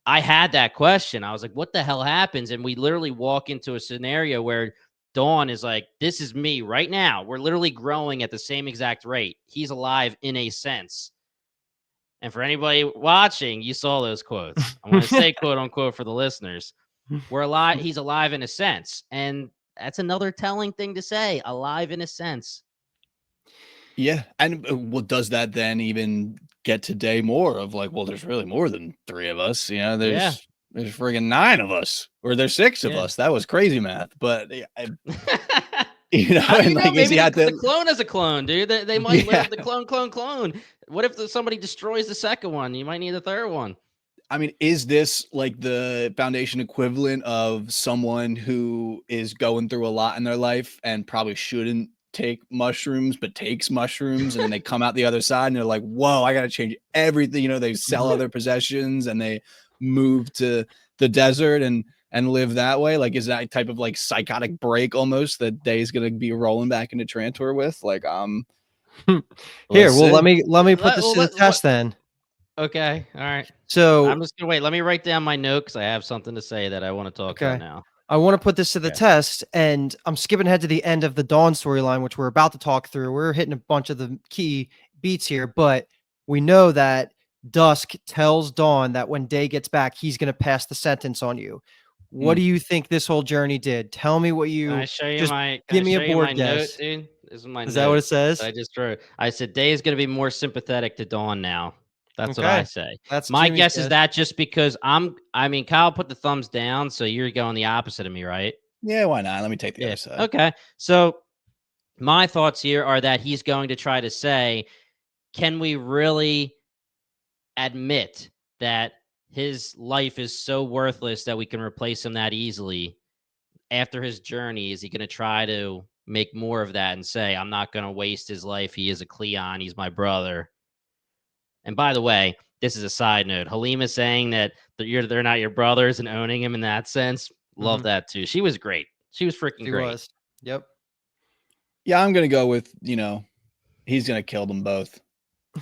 I had that question. I was like, what the hell happens? And we literally walk into a scenario where Dawn is like, this is me right now. We're literally growing at the same exact rate. He's alive in a sense. And for anybody watching, you saw those quotes. I want to say quote unquote for the listeners. We're alive. He's alive in a sense. And that's another telling thing to say, alive in a sense. Yeah. And does that then even get to Day more of like, well, there's really more than 3 of us. There's friggin' 9 of us, or there's 6 of us. That was crazy math. But and like, maybe the clone is a clone, dude. They might live the clone. What if somebody destroys the second one? You might need a third one. I mean, is this like the Foundation equivalent of someone who is going through a lot in their life and probably shouldn't take mushrooms, but takes mushrooms, and then they come out the other side and they're like, whoa, I got to change everything. They sell other possessions and they move to the desert and live that way. Like, is that type of like psychotic break almost that Day's going to be rolling back into Trantor with? Like, here, well, let me put this to the test then. Okay. All right. So I'm just gonna wait. Let me write down my note because I have something to say that I want to talk about now. I want to put this to the test, and I'm skipping ahead to the end of the Dawn storyline, which we're about to talk through. We're hitting a bunch of the key beats here, but we know that Dusk tells Dawn that when Day gets back, he's going to pass the sentence on you. What do you think this whole journey did? Tell me what you. Can I show you just my? give me a show you board my note, guess. dude? This is my Is note that what it says? I just wrote. I said Day is going to be more sympathetic to Dawn now. That's what I Okay. say. That's My Jimmy's guess is that just because I mean, Kyle put the thumbs down, so you're going the opposite of me, right? Yeah, why not? Let me take the Yeah. other side. Okay. So my thoughts here are that he's going to try to say, can we really admit that his life is so worthless that we can replace him that easily? After his journey, is he going to try to make more of that and say, I'm not going to waste his life. He is a Cleon. He's my brother. And by the way, this is a side note. Halima saying that they're not your brothers and owning him in that sense. Love that too. She was great. She was freaking great. Yep. Yeah, I'm gonna go with, he's gonna kill them both.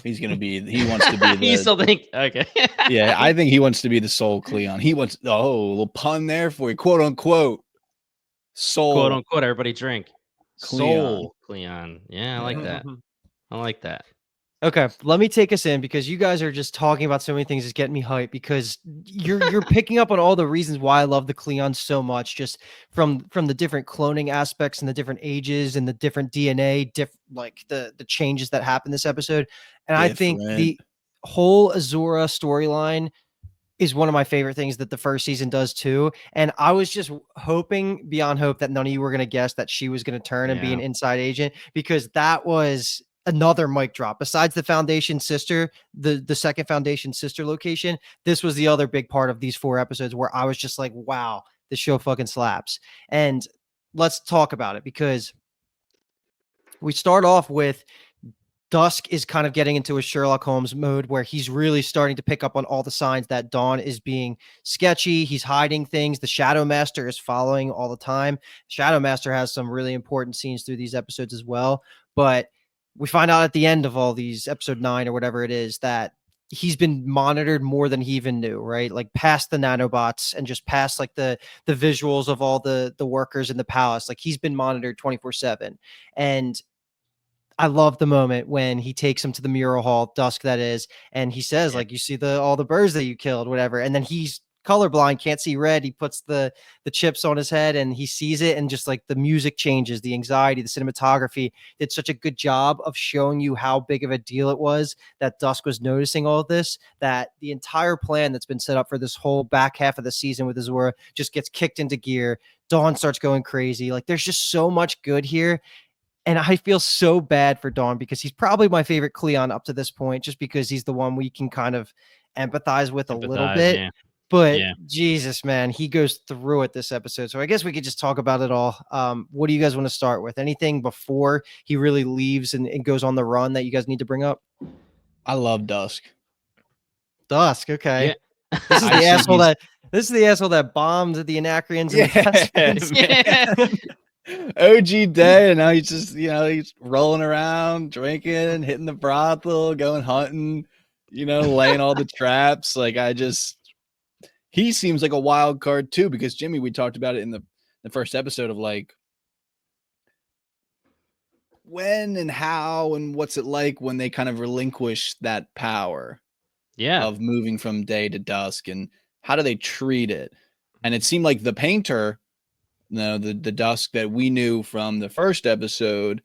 He wants to be the. You still think? Okay. Yeah, I think he wants to be the sole Cleon. He wants. Oh, a little pun there for you, quote unquote. Soul, quote unquote. Everybody drink. Cleon. Soul Cleon. Yeah, I like that. I like that. Okay, let me take us in because you guys are just talking about so many things. It's getting me hyped because you're picking up on all the reasons why I love the Cleons so much. Just from the different cloning aspects and the different ages and the different DNA, like the changes that happen this episode. And I think the whole Azura storyline is one of my favorite things that the first season does too. And I was just hoping beyond hope that none of you were going to guess that she was going to turn and be an inside agent, because that was another mic drop. Besides the Foundation sister, the second Foundation sister location, this was the other big part of these 4 episodes where I was just like, wow, this show fucking slaps. And let's talk about it, because we start off with Dusk is kind of getting into a Sherlock Holmes mode where he's really starting to pick up on all the signs that Dawn is being sketchy. He's hiding things. The Shadow Master is following all the time. Shadow Master has some really important scenes through these episodes as well. But we find out at the end of all these, episode 9 or whatever it is, that he's been monitored more than he even knew, right? Like past the nanobots and just past like the visuals of all the workers in the palace. Like he's been monitored 24/7. And I love the moment when he takes him to the mural hall, Dusk that is, and he says, like, you see all the birds that you killed, whatever. And then he's colorblind, can't see red. He puts the chips on his head and he sees it, and just like the music changes, the anxiety, the cinematography did such a good job of showing you how big of a deal it was that Dusk was noticing all of this, that the entire plan that's been set up for this whole back half of the season with Azura just gets kicked into gear. Dawn starts going crazy. Like there's just so much good here. And I feel so bad for Dawn because he's probably my favorite Cleon up to this point, just because he's the one we can kind of empathize with a little bit. Yeah. But Jesus, man, he goes through it this episode. So I guess we could just talk about it all. What do you guys want to start with? Anything before he really leaves and goes on the run that you guys need to bring up? I love Dusk. Okay. Yeah. This is the asshole this is the asshole that bombed the Anacreons. OG Day, and now he's just, he's rolling around, drinking, hitting the brothel, going hunting, laying all the traps. Like he seems like a wild card too, because Jimmy, we talked about it in the first episode of like when and how and what's it like when they kind of relinquish that power of moving from day to dusk, and how do they treat it? And it seemed like the painter, the Dusk that we knew from the first episode,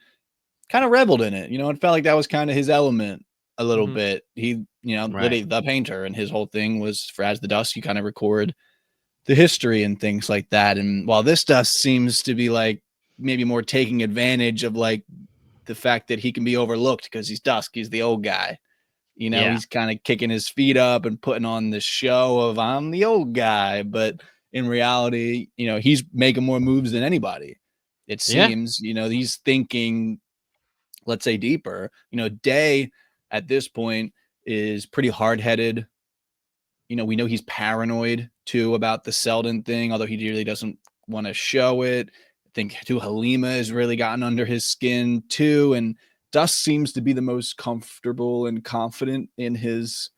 kind of reveled in it. It felt like that was kind of his element a little bit. He, literally the painter, and his whole thing was for as the Dusk, you kind of record the history and things like that. And while this Dusk seems to be like maybe more taking advantage of like the fact that he can be overlooked because he's Dusk, he's the old guy. He's kind of kicking his feet up and putting on the show of I'm the old guy, but in reality, he's making more moves than anybody. It seems, he's thinking, let's say, deeper. Day at this point is pretty hard-headed. We know he's paranoid too about the Selden thing, although he really doesn't want to show it. I think too Halima has really gotten under his skin too, and Dusk seems to be the most comfortable and confident in his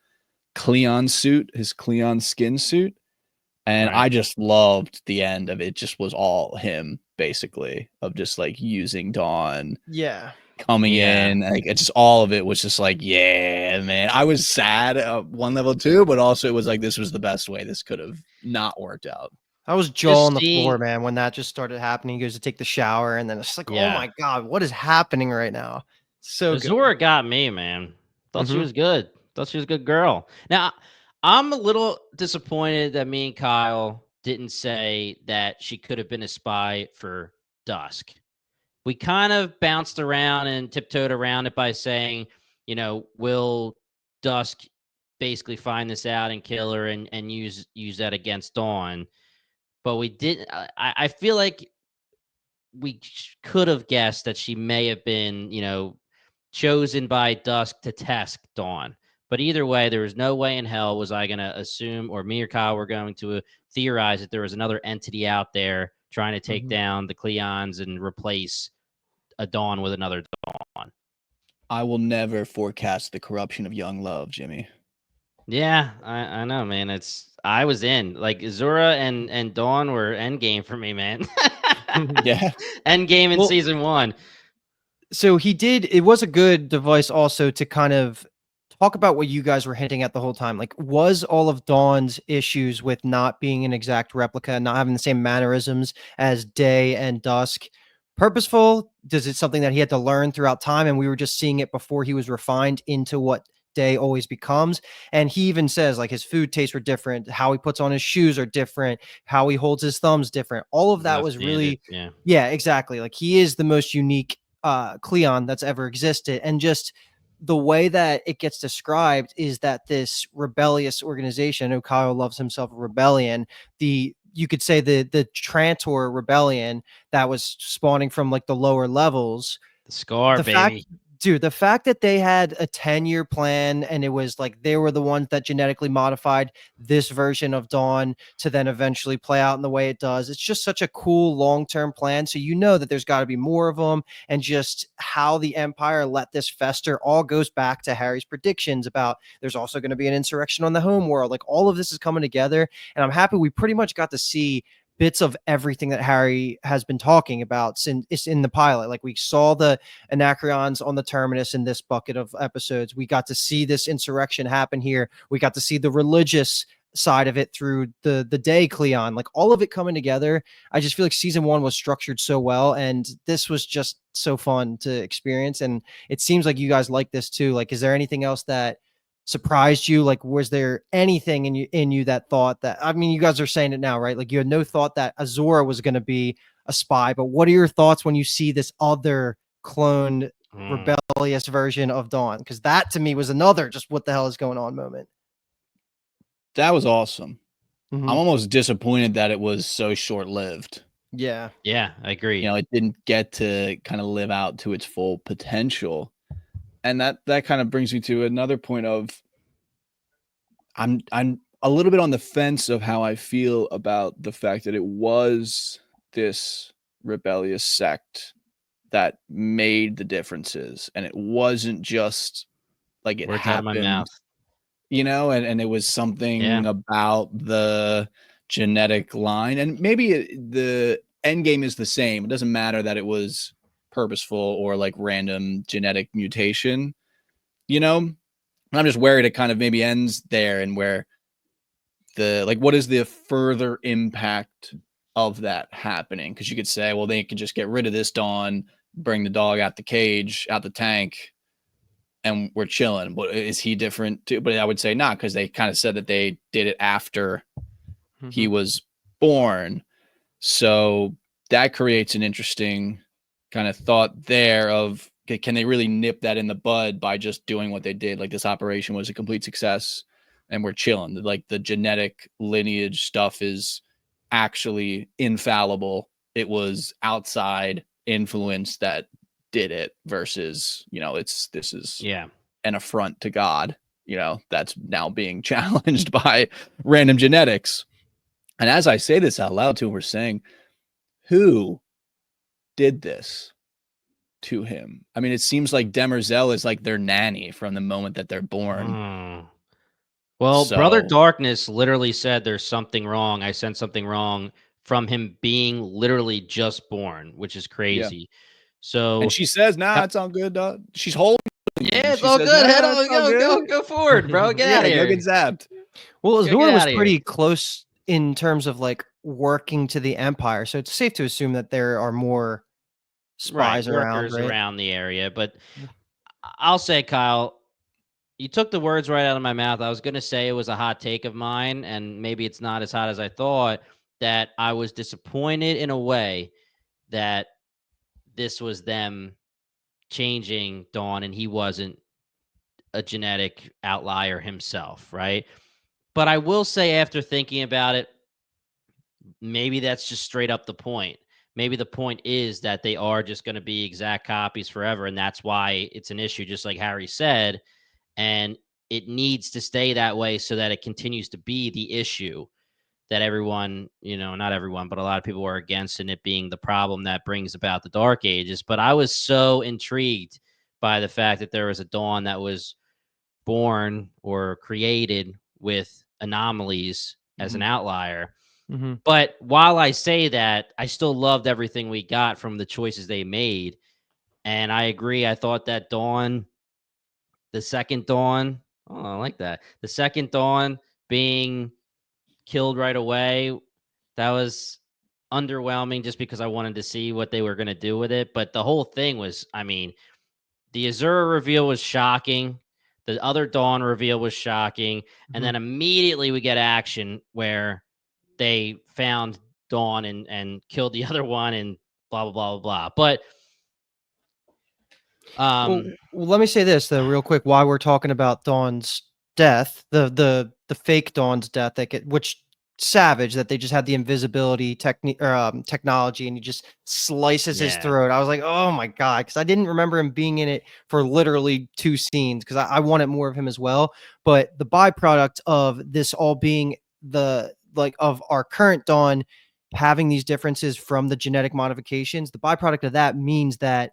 Cleon suit, his Cleon skin suit. And I just loved the end of it. Just was all him, basically, of just like using Dawn. Coming in. Like it's just all of it was just like, yeah, man. I was sad at one level too, but also it was like this was the best way this could have not worked out. I was jaw on the floor, man, when that just started happening. He goes to take the shower, and then it's like, oh my God, what is happening right now? So Azura got me, man. Thought she was good. Thought she was a good girl. Now, I'm a little disappointed that me and Kyle didn't say that she could have been a spy for Dusk. We kind of bounced around and tiptoed around it by saying, will Dusk basically find this out and kill her and use that against Dawn? But we didn't. I feel like we could have guessed that she may have been, chosen by Dusk to test Dawn. But either way, there was no way in hell was I going to assume, or me or Kyle were going to theorize that there was another entity out there trying to take down the Cleons and replace a Dawn with another Dawn. I will never forecast the corruption of young love, Jimmy. Yeah, I know, man. I was in. Like, Azura and Dawn were endgame for me, man. Yeah. Endgame in season 1. So it was a good device also to kind of talk about what you guys were hinting at the whole time. Like, was all of Dawn's issues with not being an exact replica, not having the same mannerisms as Day and Dusk purposeful? Does it something that he had to learn throughout time, and we were just seeing it before he was refined into what Day always becomes? And he even says, like, his food tastes were different, how he puts on his shoes are different, how he holds his thumbs different. All of that was really, yeah, exactly. Like, he is the most unique Cleon that's ever existed. And just the way that it gets described is that this rebellious organization, Kyle loves himself a rebellion, you could say the Trantor rebellion that was spawning from like the lower levels. The Scar, baby. The fact that they had a 10-year plan, and it was like they were the ones that genetically modified this version of Dawn to then eventually play out in the way it does. It's just such a cool long-term plan. So that there's got to be more of them, and just how the Empire let this fester all goes back to Harry's predictions about there's also going to be an insurrection on the home world. Like, all of this is coming together, and I'm happy we pretty much got to see bits of everything that Harry has been talking about since it's in the pilot. Like, we saw the Anacreons on the Terminus in this bucket of episodes. We got to see this insurrection happen here. We got to see the religious side of it through the Day Cleon, like all of it coming together. I just feel like season 1 was structured so well, and this was just so fun to experience. And it seems like you guys like this too. Like, is there anything else that surprised you? Like, was there anything in you that thought that, I mean, you guys are saying it now, right? Like, you had no thought that Azura was going to be a spy, but what are your thoughts when you see this other cloned rebellious version of Dawn? Because that to me was another just what the hell is going on moment. That was awesome. I'm almost disappointed that it was so short-lived. Yeah, I agree. It didn't get to kind of live out to its full potential. And that kind of brings me to another point of I'm a little bit on the fence of how I feel about the fact that it was this rebellious sect that made the differences, and it wasn't just like it happened, and it was something about the genetic line. And maybe the end game is the same. It doesn't matter that it was purposeful or like random genetic mutation, I'm just worried it kind of maybe ends there, and where what is the further impact of that happening? Because you could say, well, they could just get rid of this Dawn, bring the dog out the cage, out the tank, and we're chilling. But is he different too? But I would say not, because they kind of said that they did it after he was born. So that creates an interesting kind of thought there of, can they really nip that in the bud by just doing what they did? Like, this operation was a complete success and we're chilling. Like, the genetic lineage stuff is actually infallible. It was outside influence that did it versus, this is an affront to God, that's now being challenged by random genetics. And as I say this out loud too, we're saying, who did this to him? I mean, it seems like Demerzel is like their nanny from the moment that they're born. Well, Brother Darkness literally said there's something wrong. I sense something wrong from him being literally just born, which is crazy. Yeah. So, and she says, "Nah, it's all good. She's holding. Yeah, it's all good. Nah, head on, go forward, bro. Get out of here. Go get zapped." Well, Azura was pretty close in terms of like working to the Empire. So it's safe to assume that there are more spies around, workers right? around the area. But I'll say, Kyle, you took the words right out of my mouth. I was going to say it was a hot take of mine, and maybe it's not as hot as I thought, that I was disappointed in a way that this was them changing Dawn and he wasn't a genetic outlier himself, right? But I will say, after thinking about it, maybe that's just straight up the point. Maybe the point is that they are just going to be exact copies forever, and that's why it's an issue, just like Harry said. And it needs to stay that way so that it continues to be the issue that everyone, not everyone, but a lot of people were against, and it being the problem that brings about the Dark Ages. But I was so intrigued by the fact that there was a Dawn that was born or created with anomalies as an outlier. But while I say that, I still loved everything we got from the choices they made. And I agree. I thought that Dawn, the second Dawn, I like that. The second Dawn being killed right away, that was underwhelming just because I wanted to see what they were going to do with it. But the whole thing was, the Azura reveal was shocking. The other Dawn reveal was shocking. And then immediately we get action where they found Dawn and killed the other one and blah, blah, blah, blah, blah. But well, let me say this though, real quick, while we're talking about Dawn's death, the fake Dawn's death, which savage that they just had the invisibility technology and he just slices his throat. I was like, oh my God, because I didn't remember him being in it for literally 2 scenes, because I wanted more of him as well. But the byproduct of this all being of our current Dawn having these differences from the genetic modifications, the byproduct of that means that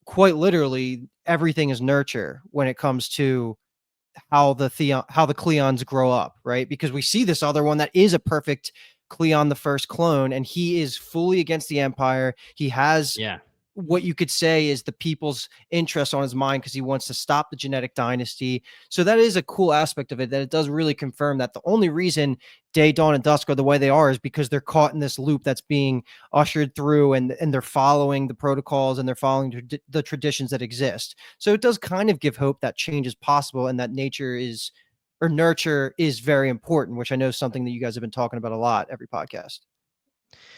quite literally everything is nurture when it comes to how the Cleons grow up, right? Because we see this other one that is a perfect Cleon the First clone, and he is fully against the Empire. He has what you could say is the people's interest on his mind because he wants to stop the genetic dynasty. So that is a cool aspect of it, that it does really confirm that the only reason Day, Dawn, and Dusk are the way they are is because they're caught in this loop that's being ushered through, and they're following the protocols and they're following the traditions that exist. So it does kind of give hope that change is possible and that nurture is very important, which I know is something that you guys have been talking about a lot every podcast.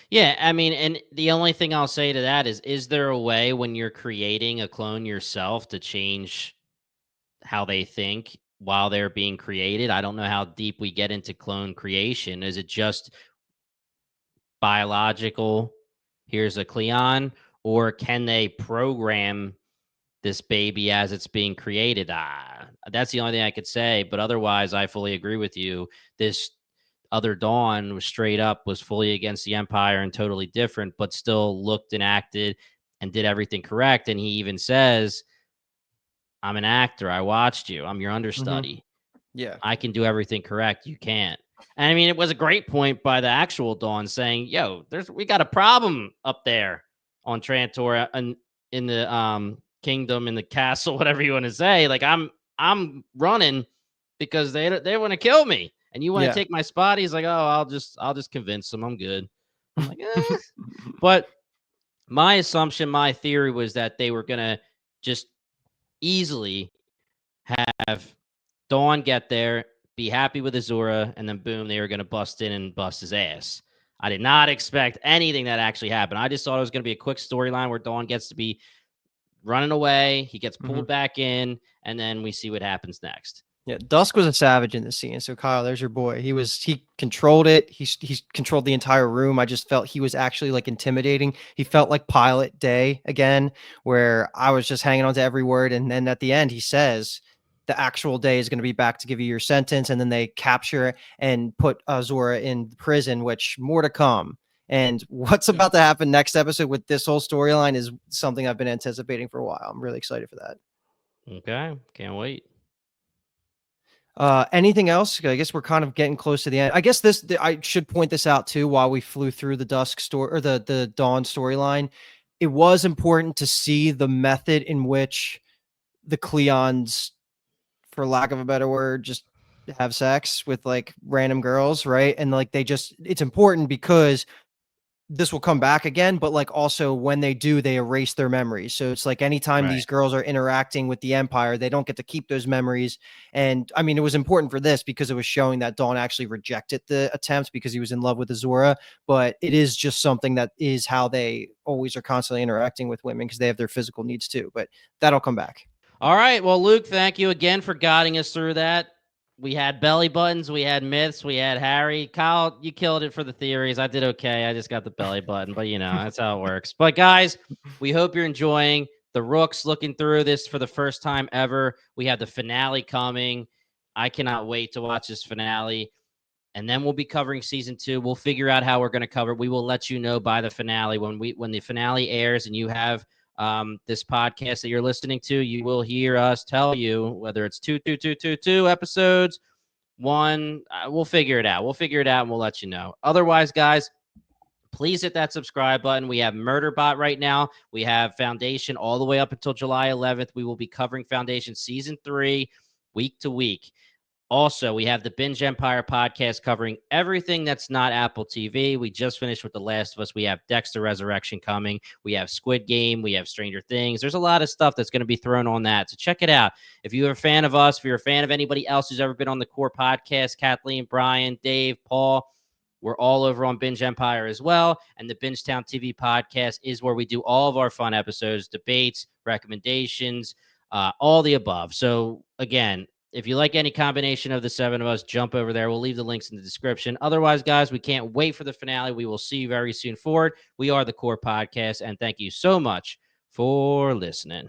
Yeah, and the only thing I'll say to that is there a way when you're creating a clone yourself to change how they think while they're being created? I don't know how deep we get into clone creation. Is it just biological? Here's a Cleon, or can they program this baby as it's being created? That's the only thing I could say. But otherwise, I fully agree with you. This other Dawn was fully against the Empire and totally different, but still looked and acted and did everything correct. And he even says, I'm an actor. I watched you. I'm your understudy. Yeah. I can do everything correct. You can't. And it was a great point by the actual Dawn saying, yo, we got a problem up there on Trantor and in the kingdom, in the castle, whatever you want to say. Like I'm running because they want to kill me. And you want to take my spot? He's like, oh, I'll just convince them I'm good. I'm like, But my assumption, my theory was that they were gonna just easily have Dawn get there, be happy with Azura, and then boom, they were gonna bust in and bust his ass. I did not expect anything that actually happened. I just thought it was gonna be a quick storyline where Dawn gets to be running away, he gets pulled back in, and then we see what happens next. Yeah, Dusk was a savage in the scene. So Kyle, there's your boy. He controlled it. He controlled the entire room. I just felt he was actually like intimidating. He felt like Pilot Day again, where I was just hanging on to every word. And then at the end, he says the actual Day is going to be back to give you your sentence. And then they capture and put Azura in prison, which more to come. And what's about to happen next episode with this whole storyline is something I've been anticipating for a while. I'm really excited for that. Okay, can't wait. Anything else? I guess we're kind of getting close to the end. I guess I should point this out too. While we flew through the Dusk story or the Dawn storyline, it was important to see the method in which the Cleons, for lack of a better word, just have sex with like random girls, right? And like it's important because this will come back again, but like also when they do, they erase their memories. So it's like anytime these girls are interacting with the Empire, they don't get to keep those memories. And I mean, it was important for this because it was showing that Dawn actually rejected the attempt because he was in love with Azura. But it is just something that is how they always are constantly interacting with women because they have their physical needs too. But that'll come back. All right. Well, Luke, thank you again for guiding us through that. We had belly buttons, we had myths, we had Harry. Kyle, you killed it for the theories. I did okay. I just got the belly button, but that's how it works. But guys, we hope you're enjoying the Rooks looking through this for the first time ever. We have the finale coming. I cannot wait to watch this finale. And then we'll be covering season 2. We'll figure out how we're going to cover it. We will let you know by the finale when the finale airs and you have this podcast that you're listening to, you will hear us tell you whether it's 2 episodes, 1. We'll figure it out. And we'll let you know. Otherwise, guys, please hit that subscribe button. We have Murderbot right now. We have Foundation all the way up until July 11th. We will be covering Foundation season 3 week to week. Also, we have the Binge Empire podcast covering everything that's not Apple TV. We just finished with The Last of Us. We have Dexter Resurrection coming. We have Squid Game. We have Stranger Things. There's a lot of stuff that's going to be thrown on that. So check it out. If you're a fan of us, if you're a fan of anybody else who's ever been on the Core podcast, Kathleen, Brian, Dave, Paul, we're all over on Binge Empire as well. And the Bingetown TV podcast is where we do all of our fun episodes, debates, recommendations, all the above. So again, if you like any combination of the 7 of us, jump over there. We'll leave the links in the description. Otherwise, guys, we can't wait for the finale. We will see you very soon for it. We are the Core Podcast, and thank you so much for listening.